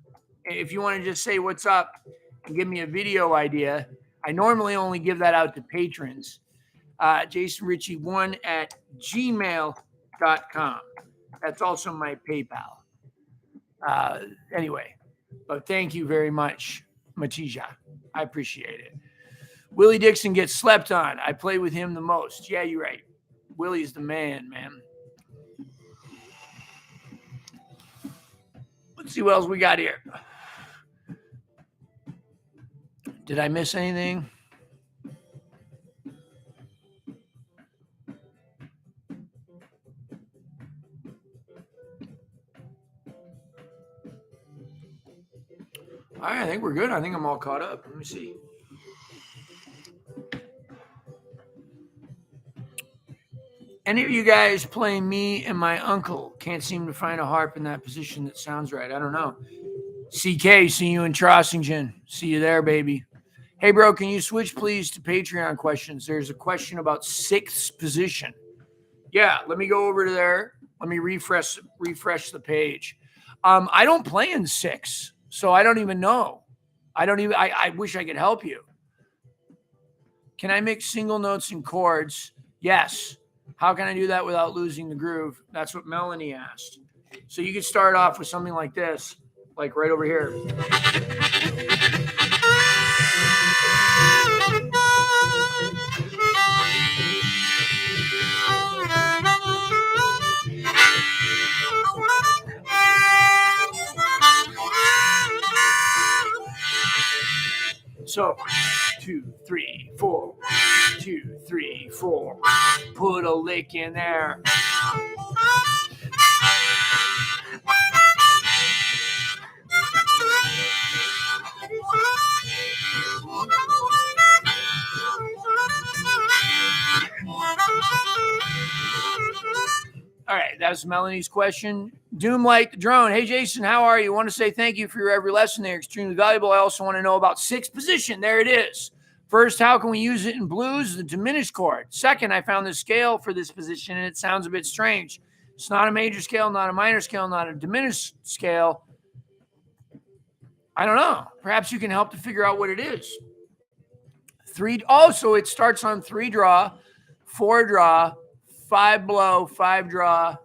If you want to just say what's up and give me a video idea, I normally only give that out to patrons. JasonRicci1@gmail.com. That's also my PayPal. Anyway, but thank you very much, Matija. I appreciate it. Willie Dixon gets slept on. I play with him the most. Yeah, you're right. Willie's the man. Let's see what else we got here. Did I miss anything? All right, I think we're good. I think I'm all caught up. Let me see. Any of you guys play Me and My Uncle? Can't seem to find a harp in that position that sounds right. I don't know. CK, see you in Trossingen. See you there, baby. Hey, bro, can you switch, please, to Patreon questions? There's a question about 6th position. Yeah, let me go over to there. Let me refresh the page. I don't play in 6, so I don't even know. I wish I could help you. Can I mix single notes and chords? Yes. How can I do that without losing the groove? That's what Melanie asked. So you could start off with something like this, like right over here. So 2, 3, 4, 2, 3, 4. Put a lick in there. All right, that's Melanie's question. Doomlight the Drone. Hey, Jason, how are you? I want to say thank you for your every lesson there. Extremely valuable. I also want to know about 6th position. There it is. First, how can we use it in blues? The diminished chord. Second, I found the scale for this position, and it sounds a bit strange. It's not a major scale, not a minor scale, not a diminished scale. I don't know. Perhaps you can help to figure out what it is. 3. Oh, so it starts on 3 draw, 4 draw, 5 blow, 5 draw.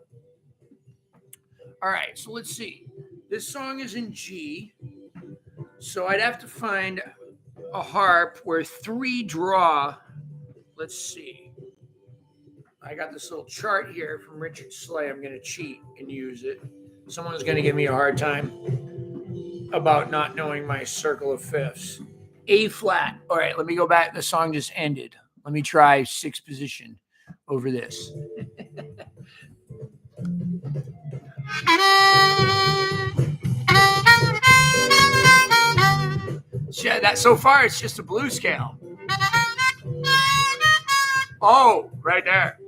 All right, so let's see. This song is in G, so I'd have to find a harp where 3 draw. Let's see. I got this little chart here from Richard Slay. I'm going to cheat and use it. Someone's going to give me a hard time about not knowing my circle of fifths. A flat. All right, let me go back. The song just ended. Let me try 6th position over this. Yeah, that so far it's just a blues scale. Oh, right there.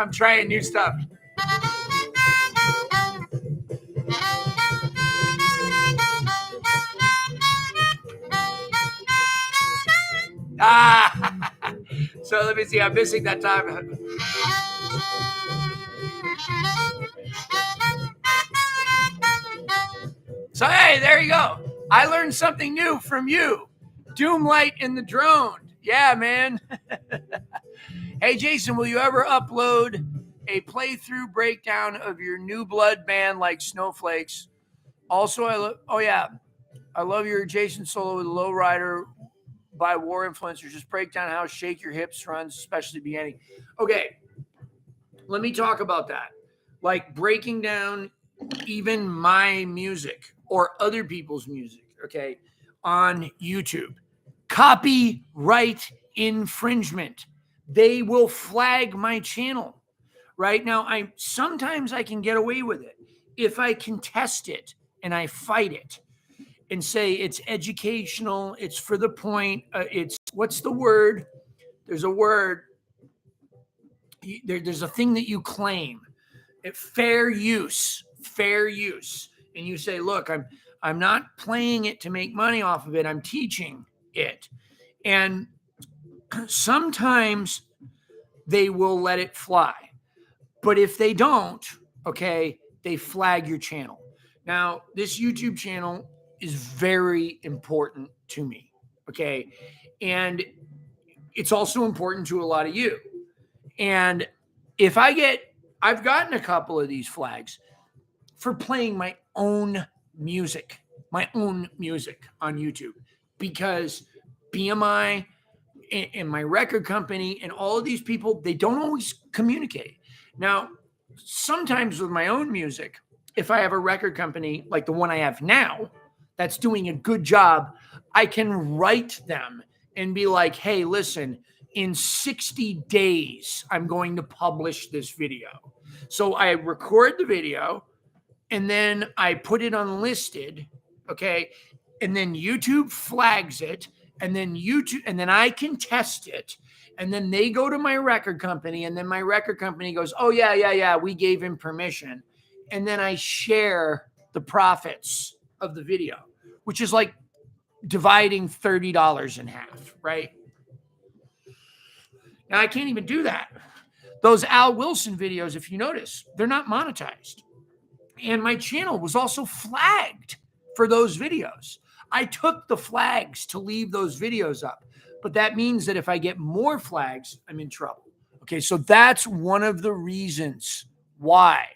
I'm trying new stuff. Ah, so let me see. I'm missing that time. So hey, there you go. I learned something new from you. Doomlight in the drone. Yeah, man. Hey, Jason, will you ever upload a playthrough breakdown of your New Blood band like Snowflakes? Also, I love your Jason solo with Lowrider by War Influencers. Just break down how Shake Your Hips runs, especially beginning. Okay, let me talk about that. Like breaking down even my music or other people's music, okay, on YouTube. Copyright infringement. They will flag my channel. Right now, sometimes I can get away with it if I contest it and I fight it and say it's educational, it's for the point, it's what's the word? There's a word. There's a thing that you claim. Fair use, and you say, look, I'm not playing it to make money off of it. I'm teaching it, and sometimes they will let it fly. But if they don't, okay, they flag your channel. Now, this YouTube channel is very important to me, okay? And it's also important to a lot of you. And if I've gotten a couple of these flags for playing my own music on YouTube, because BMI and my record company and all of these people, they don't always communicate. Now, sometimes with my own music, if I have a record company like the one I have now that's doing a good job, I can write them and be like, hey, listen, in 60 days, I'm going to publish this video. So I record the video and then I put it unlisted, okay? And then YouTube flags it, and then I can test it. And then they go to my record company, and then my record company goes, oh, yeah, we gave him permission. And then I share the profits of the video, which is like dividing $30 in half, right? Now, I can't even do that. Those Al Wilson videos, if you notice, they're not monetized. And my channel was also flagged for those videos. I took the flags to leave those videos up. But that means that if I get more flags, I'm in trouble. Okay, so that's one of the reasons why,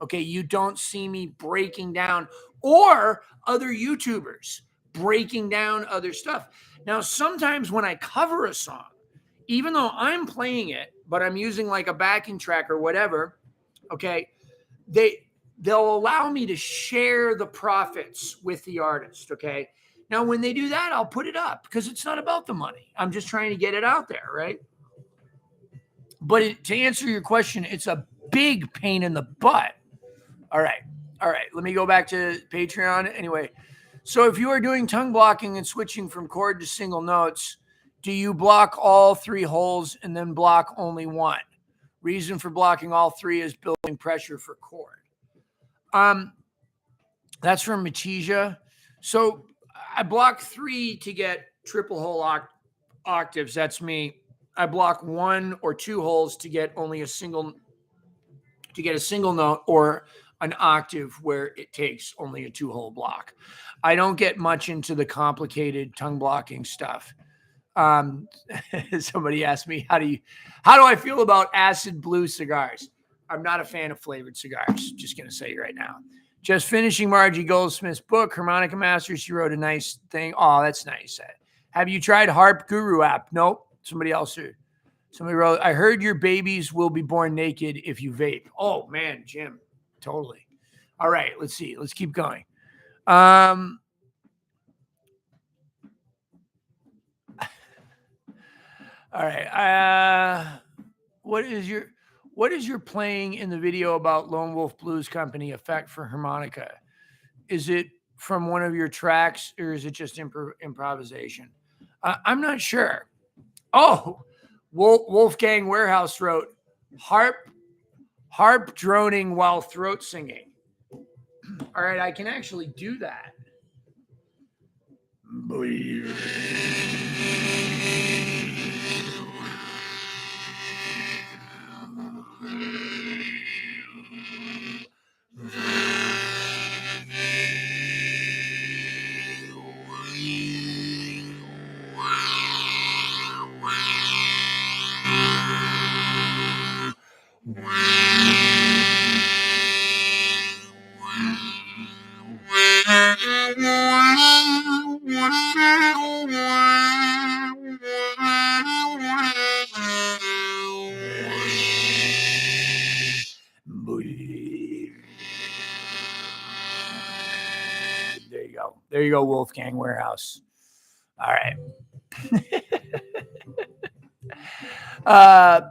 okay, you don't see me breaking down, or other YouTubers breaking down other stuff. Now, sometimes when I cover a song, even though I'm playing it, but I'm using like a backing track or whatever, okay, they'll allow me to share the profits with the artist, okay? Now, when they do that, I'll put it up because it's not about the money. I'm just trying to get it out there, right? But to answer your question, it's a big pain in the butt. All right. Let me go back to Patreon. Anyway, so if you are doing tongue blocking and switching from chord to single notes, do you block all three holes and then block only one? Reason for blocking all three is building pressure for chord. That's from Matija. So I block 3 to get triple hole octaves. That's me. I block 1 or 2 holes to get only a single note or an octave where it takes only a 2-hole block. I don't get much into the complicated tongue blocking stuff. Somebody asked me, how do I feel about acid blue cigars? I'm not a fan of flavored cigars. Just going to say right now. Just finishing Margie Goldsmith's book, Harmonica Masters. She wrote a nice thing. Oh, that's nice. Have you tried Harp Guru app? Nope. Somebody wrote, I heard your babies will be born naked if you vape. Oh, man, Jim. Totally. All right. Let's see. Let's keep going. All right. What is your playing in the video about Lone Wolf Blues Company effect for harmonica? Is it from one of your tracks or is it just improvisation? I'm not sure. Oh, Wolfgang Warehouse wrote, Harp Harp droning while throat singing. All right, I can actually do that. There you go. There you go, Wolfgang Warehouse. All right. I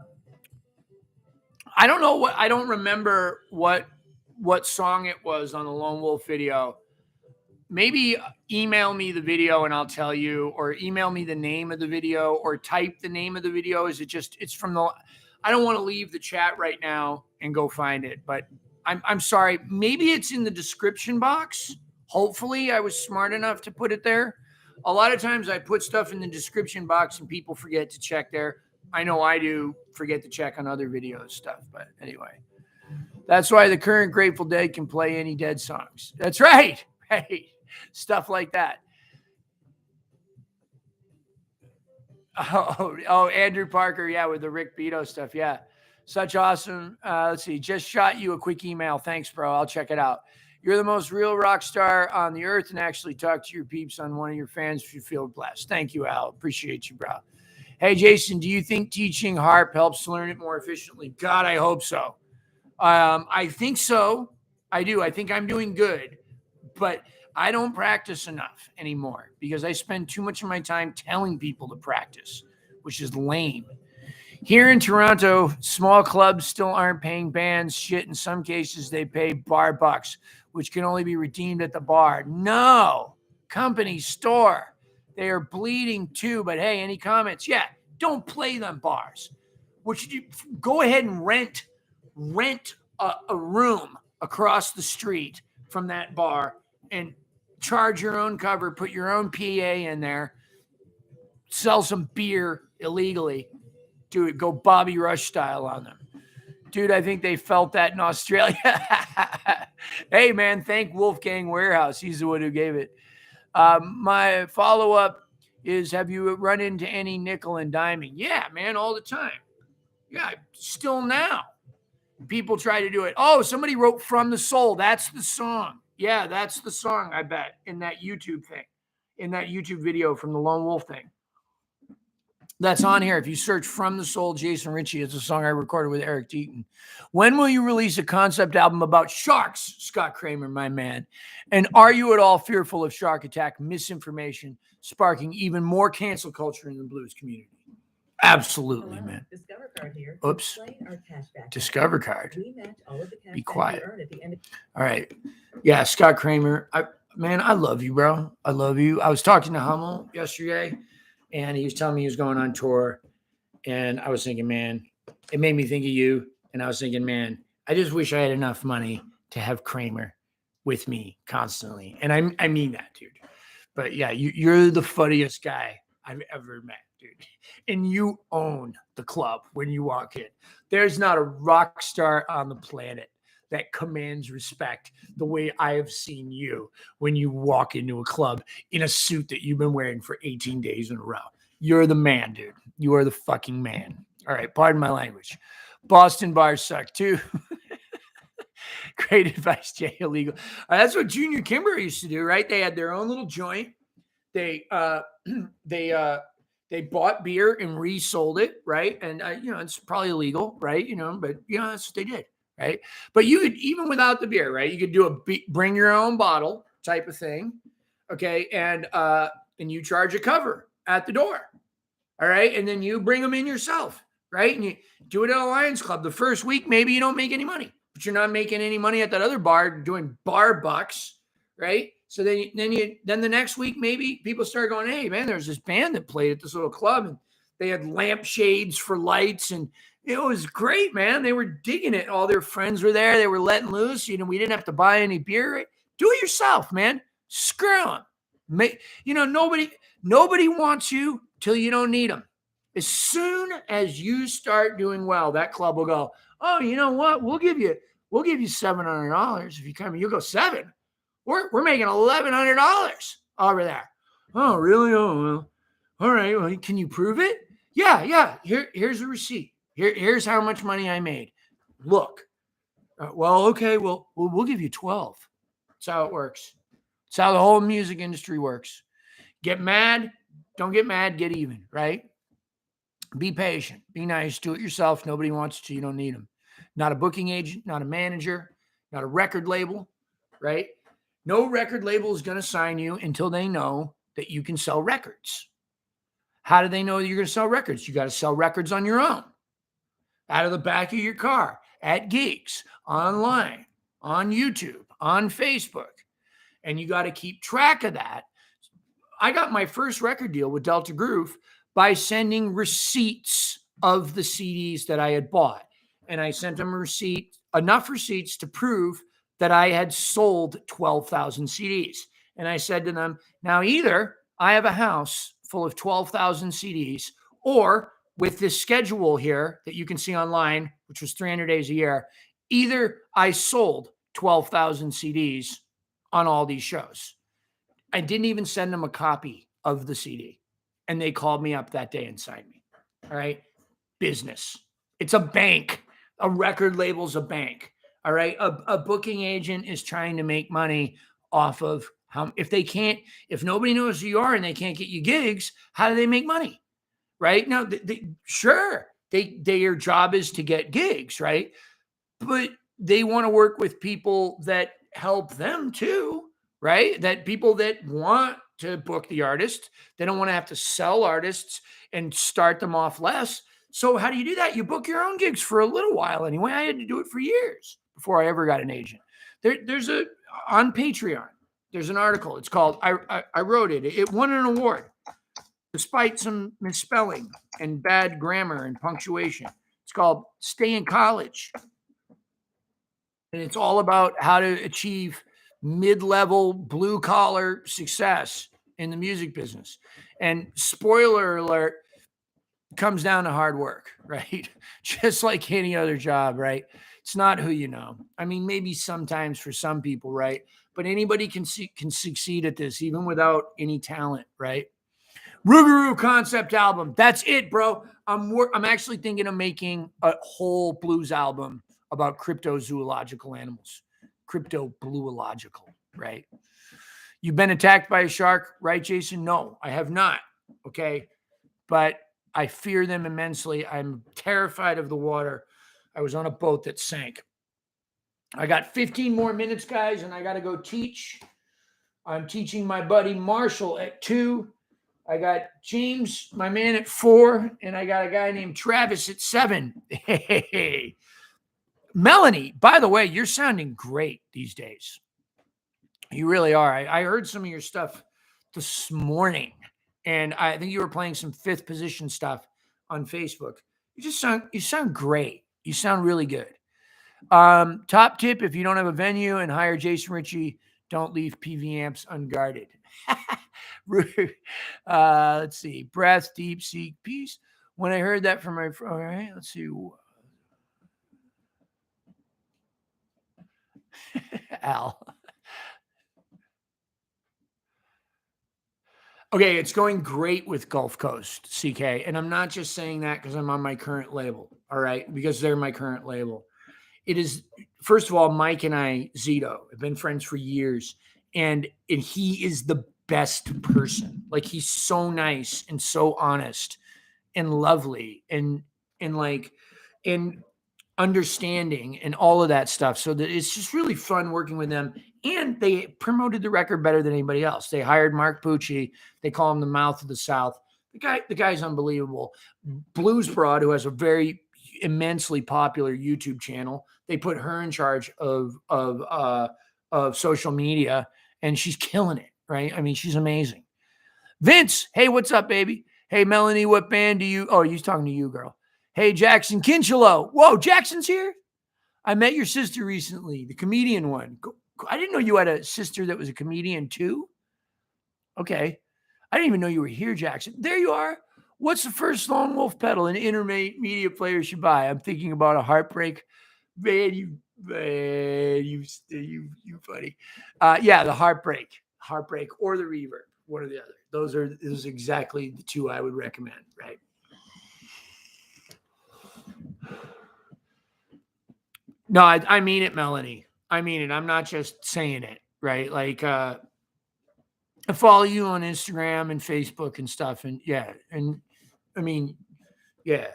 don't know what, I don't remember what song it was on the Lone Wolf video. Maybe email me the video and I'll tell you, or email me the name of the video, or type the name of the video. Is it just, it's from the, I don't want to leave the chat right now and go find it, but I'm sorry. Maybe it's in the description box. Hopefully I was smart enough to put it there. A lot of times I put stuff in the description box and people forget to check there. I know I do forget to check on other videos stuff, but anyway, that's why the current Grateful Dead can play any Dead songs. That's right. Right. Stuff like that. Oh, Andrew Parker. Yeah. With the Rick Beto stuff. Yeah. Such awesome. Let's see. Just shot you a quick email. Thanks, bro. I'll check it out. You're the most real rock star on the earth, and actually talk to your peeps on one of your fans if you feel blessed. Thank you, Al. Appreciate you, bro. Hey, Jason, do you think teaching harp helps to learn it more efficiently? God, I hope so. I think so. I do. I think I'm doing good, but I don't practice enough anymore because I spend too much of my time telling people to practice, which is lame. Here in Toronto, small clubs still aren't paying bands shit. In some cases, they pay bar bucks, which can only be redeemed at the bar. No, company store. They are bleeding too, but hey, any comments? Yeah, don't play them bars. Which you go ahead and rent a room across the street from that bar and charge your own cover, put your own PA in there, sell some beer illegally. Do it, go Bobby Rush style on them. Dude, I think they felt that in Australia. Hey, man, thank Wolfgang Warehouse. He's the one who gave it. My follow-up is, have you run into any nickel and diming? Yeah, man, all the time. Yeah, still now. People try to do it. Oh, somebody wrote From the Soul. That's the song. Yeah, that's the song, I bet, in that YouTube thing, in that YouTube video from the Lone Wolf thing. That's on here. If you search From the Soul, Jason Ricci, it's a song I recorded with Eric Deaton. When will you release a concept album about sharks, Scott Kramer, my man? And are you at all fearful of shark attack misinformation sparking even more cancel culture in the blues community? Absolutely, hello, man. Discover card here. Oops. Discover card. Be quiet. All right. Yeah, Scott Kramer. I love you, bro. I love you. I was talking to Hummel yesterday, and he was telling me he was going on tour. And I was thinking, man, it made me think of you. And I was thinking, man, I just wish I had enough money to have Kramer with me constantly. And I mean that, dude. But yeah, you're the funniest guy I've ever met, dude. And you own the club when you walk in. There's not a rock star on the planet that commands respect the way I have seen you when you walk into a club in a suit that you've been wearing for 18 days in a row. You're the man, dude. You are the fucking man. All right, pardon my language. Boston bars suck too. Great advice, Jay. Illegal. That's what Junior Kimber used to do, right? They had their own little joint. They bought beer and resold it, right? And it's probably illegal, right? But that's what they did, right? But you could, even without the beer, right? You could do bring your own bottle type of thing, okay? And you charge a cover at the door, all right? And then you bring them in yourself, right? And you do it at a Lions Club. The first week, maybe you don't make any money, but you're not making any money at that other bar doing bar bucks, right? So then the next week, maybe people start going, hey, man, there's this band that played at this little club, and they had lampshades for lights and It was great, man. They were digging it. All their friends were there. They were letting loose. You know, we didn't have to buy any beer. Do it yourself, man. Screw them. Nobody wants you till you don't need them. As soon as you start doing well, that club will go, oh, you know what? We'll give you $700 if you come. You'll go, seven. We're making $1,100 over there. Oh, really? Oh, well. All right. Well, can you prove it? Yeah. Here's a receipt. Here's how much money I made. Look. Well, okay. Well, we'll give you 12. That's how it works. That's how the whole music industry works. Get mad. Don't get mad. Get even, right? Be patient. Be nice. Do it yourself. Nobody wants to. You don't need them. Not a booking agent, not a manager, not a record label, right? No record label is going to sign you until they know that you can sell records. How do they know that you're going to sell records? You got to sell records on your own, out of the back of your car, at gigs, online, on YouTube, on Facebook. And you got to keep track of that. I got my first record deal with Delta Groove by sending receipts of the CDs that I had bought. And I sent them enough receipts to prove that I had sold 12,000 CDs. And I said to them, now either I have a house full of 12,000 CDs, or with this schedule here that you can see online, which was 300 days a year, either I sold 12,000 CDs on all these shows. I didn't even send them a copy of the CD. And they called me up that day and signed me. All right. Business. It's a bank. A record label's a bank. All right. A booking agent is trying to make money off of if nobody knows who you are and they can't get you gigs, how do they make money? Right. Now, their job is to get gigs, right? But they want to work with people that help them too, right? That people that want to book the artist, they don't want to have to sell artists and start them off less. So how do you do that? You book your own gigs for a little while anyway. I had to do it for years before I ever got an agent. There's on Patreon, there's an article. It's called, I wrote it. It won an award despite some misspelling and bad grammar and punctuation. It's called Stay in College. And it's all about how to achieve mid-level blue-collar success in the music business. And spoiler alert, comes down to hard work, right? Just like any other job, right? It's not who you know. I mean, maybe sometimes for some people, right? But anybody can succeed at this, even without any talent, right? Rougarou concept album. That's it, bro. I'm actually thinking of making a whole blues album about cryptozoological animals. Cryptobluological, right? You've been attacked by a shark, right, Jason? No, I have not. Okay. But I fear them immensely. I'm terrified of the water. I was on a boat that sank. I got 15 more minutes, guys, and I got to go teach. I'm teaching my buddy Marshall at 2. I got James, my man, at 4, and I got a guy named Travis at 7. Hey. Melanie, by the way, you're sounding great these days. You really are. I heard some of your stuff this morning, and I think you were playing some 5th position stuff on Facebook. You sound great. You sound really good. Top tip, if you don't have a venue and hire Jason Ricci, don't leave PV amps unguarded. Let's see. Breath, deep, seek, peace. When I heard that from all right, let's see. Al. Okay, it's going great with Gulf Coast, CK. And I'm not just saying that because I'm on my current label, all right? Because they're my current label. It is, first of all, Mike and I, Zito, have been friends for years. And he is the best person. Like, he's so nice and so honest and lovely and understanding and all of that stuff. So that it's just really fun working with them. And they promoted the record better than anybody else. They hired Mark Pucci. They call him the mouth of the South. The guy's unbelievable. Blues Broad, who has a very immensely popular YouTube channel. They put her in charge of social media, and she's killing it, right? I mean, she's amazing. Vince, hey, what's up, baby? Hey, Melanie, what band do you? Oh, he's talking to you, girl. Hey, Jackson Kinchelo. Whoa, Jackson's here? I met your sister recently, the comedian one. I didn't know you had a sister that was a comedian too. Okay. I didn't even know you were here, Jackson. There you are. What's the first Lone Wolf pedal an intermediate player should buy? I'm thinking about a Heartbreak. Man, you funny. Yeah, the Heartbreak or the Reverb, one or the other. Those are exactly the two I would recommend, right? No, I mean it, Melanie. I mean it. I'm not just saying it, right? Like, I follow you on Instagram and Facebook and stuff, and yeah, and I mean, yeah,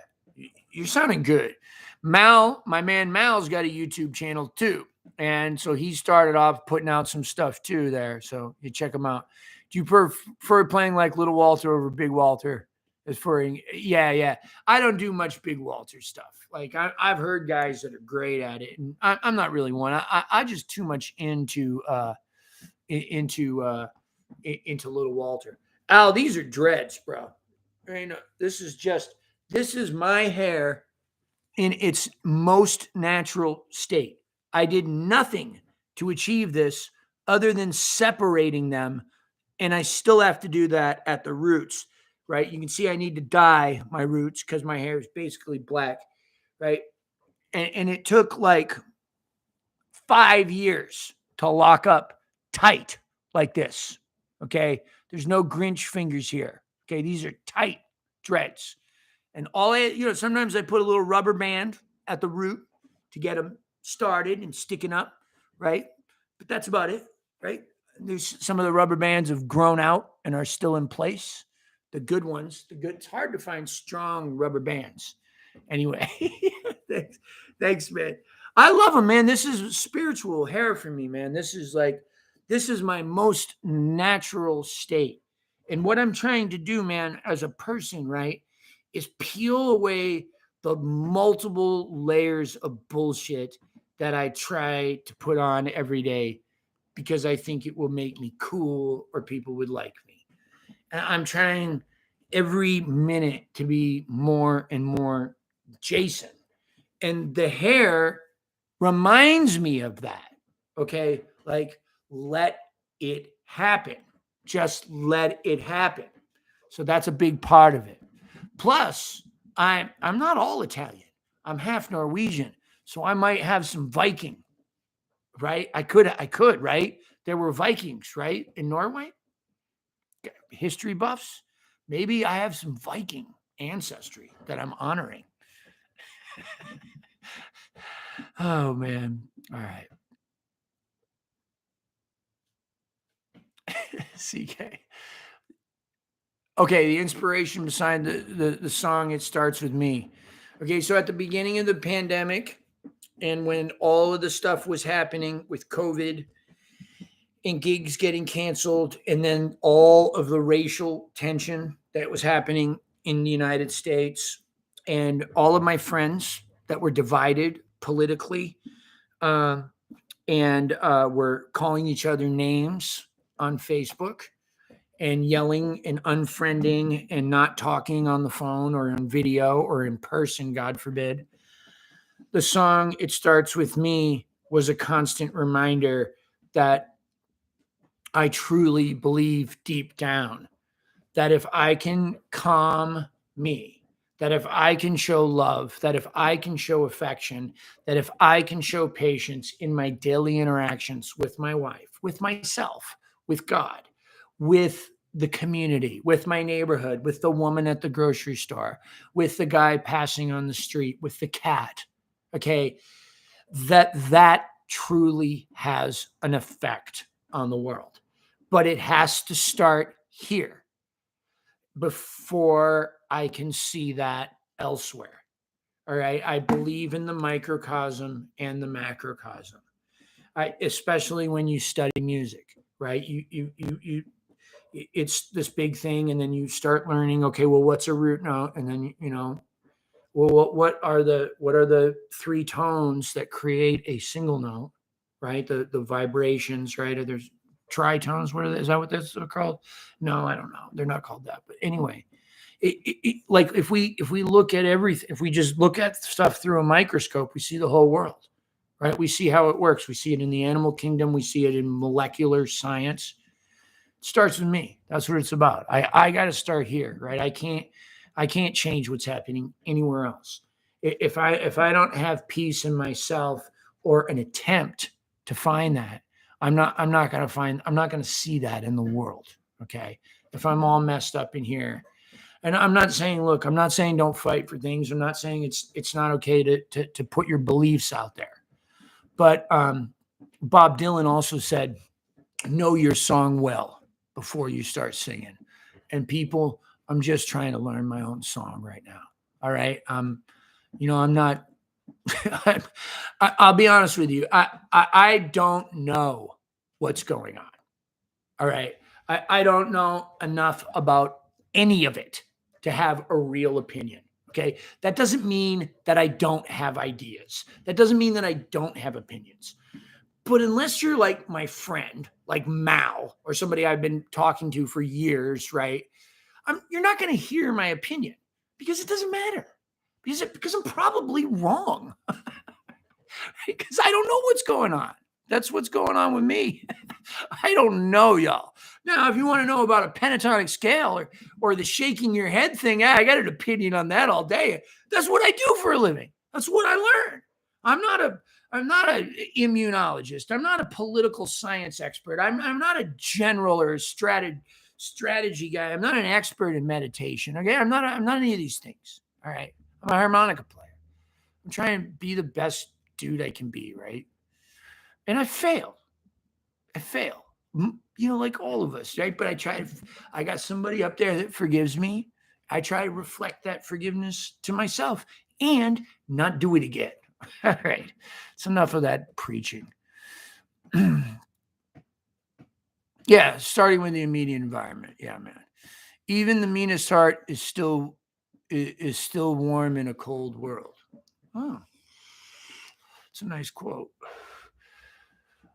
you're sounding good. Mal, my man Mal's got a YouTube channel too, and so he started off putting out some stuff too there. So you check him out. Do you prefer playing like Little Walter over Big Walter? As for yeah, I don't do much Big Walter stuff. Like I've heard guys that are great at it, and I'm not really one. I just too much into Little Walter. Al, these are dreads, bro. I mean, this is my hair in its most natural state. I did nothing to achieve this other than separating them, and I still have to do that at the roots, right? You can see I need to dye my roots because my hair is basically black, right? And it took like 5 years to lock up tight like this, okay? There's no Grinch fingers here, okay? These are tight dreads. And sometimes I put a little rubber band at the root to get them started and sticking up, right? But that's about it, right? There's some of the rubber bands have grown out and are still in place. The good ones, it's hard to find strong rubber bands. Anyway, thanks, man. I love them, man. This is spiritual hair for me, man. This is my most natural state. And what I'm trying to do, man, as a person, right, is peel away the multiple layers of bullshit that I try to put on every day because I think it will make me cool or people would like me. And I'm trying every minute to be more and more Jason. And the hair reminds me of that. Okay. Like, let it happen. Just let it happen. So that's a big part of it. Plus, I'm not all Italian. I'm half Norwegian. So I might have some Viking, right? I could, right? There were Vikings, right? In Norway. History buffs. Maybe I have some Viking ancestry that I'm honoring. Oh man. All right. CK. Okay, the inspiration behind the song, it starts with me. Okay, so at the beginning of the pandemic, and when all of the stuff was happening with COVID and gigs getting canceled, and then all of the racial tension that was happening in the United States, and all of my friends that were divided politically, and were calling each other names on Facebook and yelling and unfriending and not talking on the phone or on video or in person, God forbid. The song It Starts With Me was a constant reminder that I truly believe deep down that if I can calm me, that if I can show love, that if I can show affection, that if I can show patience in my daily interactions with my wife, with myself, with God, with the community, with my neighborhood, with the woman at the grocery store, with the guy passing on the street, with the cat, okay, that truly has an effect on the world. But it has to start here before I can see that elsewhere. All right. I believe in the microcosm and the macrocosm. Especially when you study music, right? It's this big thing, and then you start learning. Okay, well, what's a root note? And then well, what are the three tones that create a single note, right? The vibrations, right? Or there's tritones. Is that what that's called? No, I don't know. They're not called that. But anyway, like if we look at everything, if we just look at stuff through a microscope, we see the whole world, right? We see how it works. We see it in the animal kingdom. We see it in molecular science. It starts with me. That's what it's about. I got to start here, right? I can't change what's happening anywhere else. If I don't have peace in myself or an attempt to find that, I'm not going to see that in the world. Okay. If I'm all messed up in here, and I'm not saying, look, I'm not saying don't fight for things. I'm not saying it's not okay to put your beliefs out there. But Bob Dylan also said, know your song well before you start singing. And people, I'm just trying to learn my own song right now. All right. I'm not, I'll be honest with you. I don't know what's going on. All right. I don't know enough about any of it to have a real opinion. Okay. That doesn't mean that I don't have ideas. That doesn't mean that I don't have opinions. But unless you're like my friend, like Mal, or somebody I've been talking to for years, right? You're not going to hear my opinion because it doesn't matter. Because I'm probably wrong. Because I don't know what's going on. That's what's going on with me. I don't know, y'all. Now, if you want to know about a pentatonic scale or the shaking your head thing, I got an opinion on that all day. That's what I do for a living. That's what I learn. I'm not an immunologist. I'm not a political science expert. I'm not a general or a strategy guy. I'm not an expert in meditation. Okay, I'm not any of these things. All right, I'm a harmonica player. I'm trying to be the best dude I can be, right? And I fail. Like all of us, right? But I got somebody up there that forgives me. I try to reflect that forgiveness to myself and not do it again. All right. It's enough of that preaching. Yeah, starting with the immediate environment. Yeah, man. Even the meanest heart is still warm in a cold world. Oh, it's a nice quote.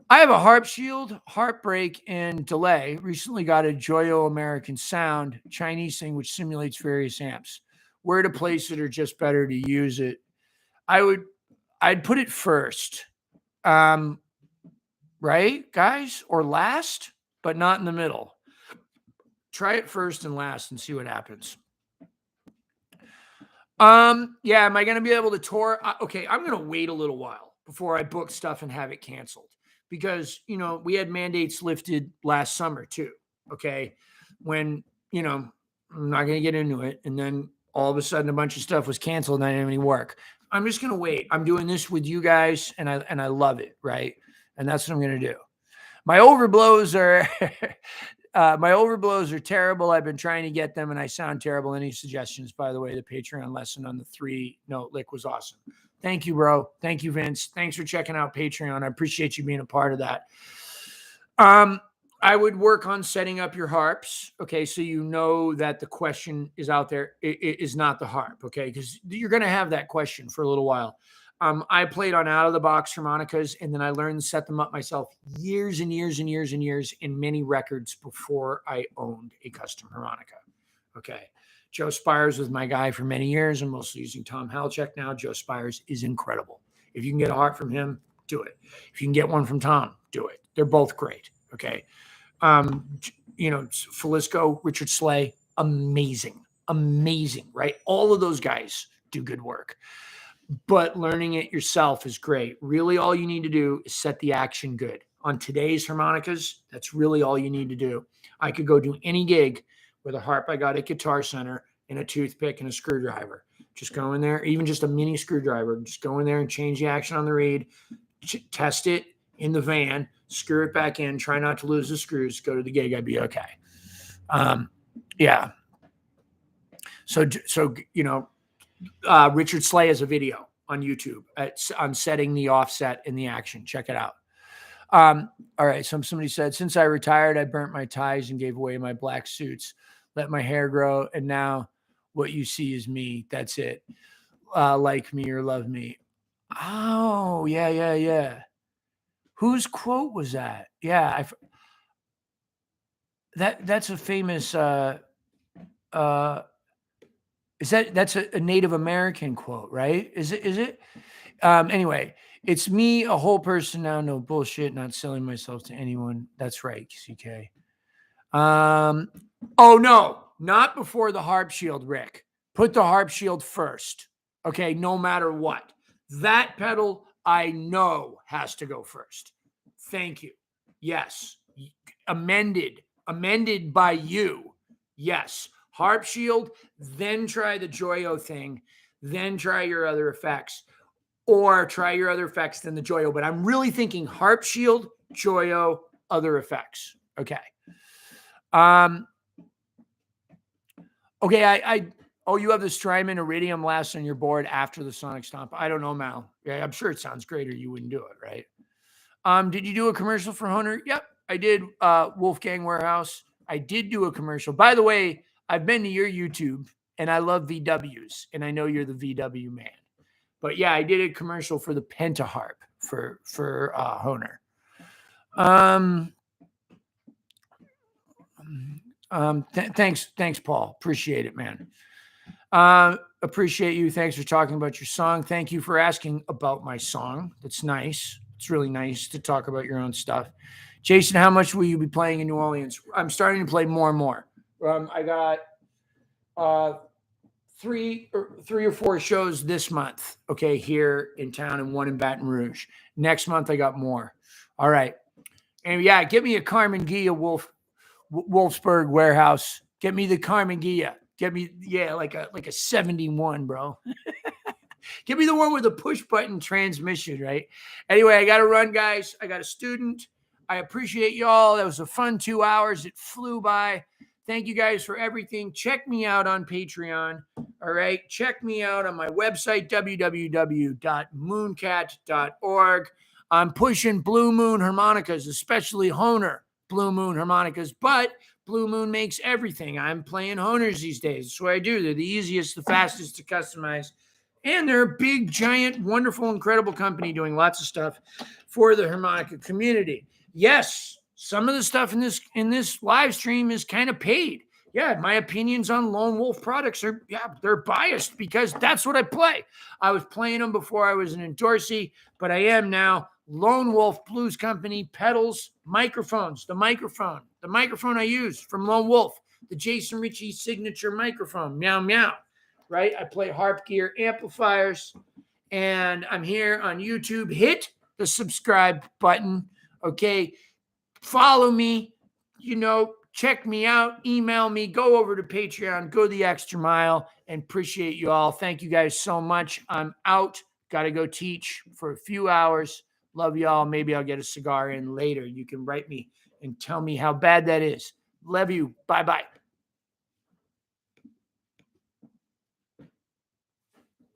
I have a harp shield, heartbreak, and delay. Recently got a Joyo American Sound Chinese thing, which simulates various amps. Where to place it or just better to use it? I'd put it first. Right, guys? Or last, but not in the middle. Try it first and last and see what happens. Yeah, am I going to be able to tour? Okay, I'm going to wait a little while before I book stuff and have it canceled because, we had mandates lifted last summer too. Okay. When, I'm not going to get into it. And then all of a sudden a bunch of stuff was canceled and I didn't have any work. I'm just going to wait. I'm doing this with you guys and I love it. Right. And that's what I'm going to do. My overblows are terrible. I've been trying to get them and I sound terrible. Any suggestions? By the way, the Patreon lesson on the 3-note lick was awesome. Thank you, bro. Thank you, Vince. Thanks for checking out Patreon. I appreciate you being a part of that. I would work on setting up your harps. Okay. So you know that the question is out there. It is not the harp. Okay. Because you're going to have that question for a little while. I played on out-of-the-box harmonicas, and then I learned to set them up myself years and years and years and years in many records before I owned a custom harmonica. Okay. Joe Spires was my guy for many years. I'm mostly using Tom Halchek now. Joe Spires is incredible. If you can get a harp from him, do it. If you can get one from Tom, do it. They're both great. Okay. Falisco, Richard Slay, amazing, right? All of those guys do good work. But learning it yourself is great. Really, all you need to do is set the action good. On today's harmonicas, that's really all you need to do. I could go do any gig with a harp I got at Guitar Center and a toothpick and a screwdriver. Just go in there, even just a mini screwdriver. Just go in there and change the action on the reed, test it in the van, screw it back in, try not to lose the screws, go to the gig, I'd be okay. Yeah. So Richard Slay has a video on YouTube on setting the offset in the action. Check it out. All right. Somebody said, since I retired, I burnt my ties and gave away my black suits, let my hair grow. And now what you see is me. That's it. Like me or love me. Oh, yeah. Whose quote was that? Yeah. That's a famous, That's a Native American quote, right? Is it? Anyway, it's me, a whole person now, no bullshit, not selling myself to anyone. That's right, CK. Oh no, not before the harp shield, Rick. Put the harp shield first. Okay, no matter what. That pedal I know has to go first. Thank you. Yes. Amended by you. Yes. Harp shield, then try the Joyo thing, then try your other effects, or try your other effects than the Joyo. But I'm really thinking harp shield, Joyo, other effects. Okay. Okay, oh, you have the Strymon Iridium last on your board after the Sonic Stomp. I don't know, Mal. Yeah, I'm sure it sounds great or you wouldn't do it, right? Did you do a commercial for Honer? Yep, I did. Wolfgang Warehouse. I did do a commercial. By the way, I've been to your YouTube and I love VWs, and I know you're the VW man. But yeah, I did a commercial for the Pentaharp for Honer. Thanks, Paul. Appreciate it, man. Appreciate you. Thanks for talking about your song. Thank you for asking about my song. That's nice. It's really nice to talk about your own stuff. Jason, how much will you be playing in New Orleans? I'm starting to play more and more. I got 3 or 4 shows this month, okay, here in town and 1 in Baton Rouge. Next month, I got more. All right. And yeah, give me a Carmen Gia Wolfsburg Warehouse. Get me the Carmen Gia. Get me, yeah, like a 71, bro. Give me the one with the push button transmission, right? Anyway, I got to run, guys. I got a student. I appreciate y'all. That was a fun 2 hours. It flew by. Thank you guys for everything. Check me out on Patreon. All right. Check me out on my website, www.mooncat.org. I'm pushing Blue Moon harmonicas, especially Honer Blue Moon harmonicas, but Blue Moon makes everything. I'm playing Honers these days. That's what I do. They're the easiest, the fastest to customize. And they're a big, giant, wonderful, incredible company doing lots of stuff for the harmonica community. Yes, some of the stuff in this live stream is kind of paid. Yeah, my opinions on Lone Wolf products they're biased because that's what I play. I was playing them before I was an endorsee, but I am now. Lone Wolf Blues Company, pedals, microphones, the microphone I use from Lone Wolf, the Jason Ricci signature microphone, meow, meow, right? I play Harp gear amplifiers, and I'm here on YouTube. Hit the subscribe button, okay? Follow me, check me out, email me, go over to Patreon, go the extra mile, and appreciate you all. Thank you guys so much. I'm out. Got to go teach for a few hours. Love y'all. Maybe I'll get a cigar in later. You can write me and tell me how bad that is. Love you. Bye-bye.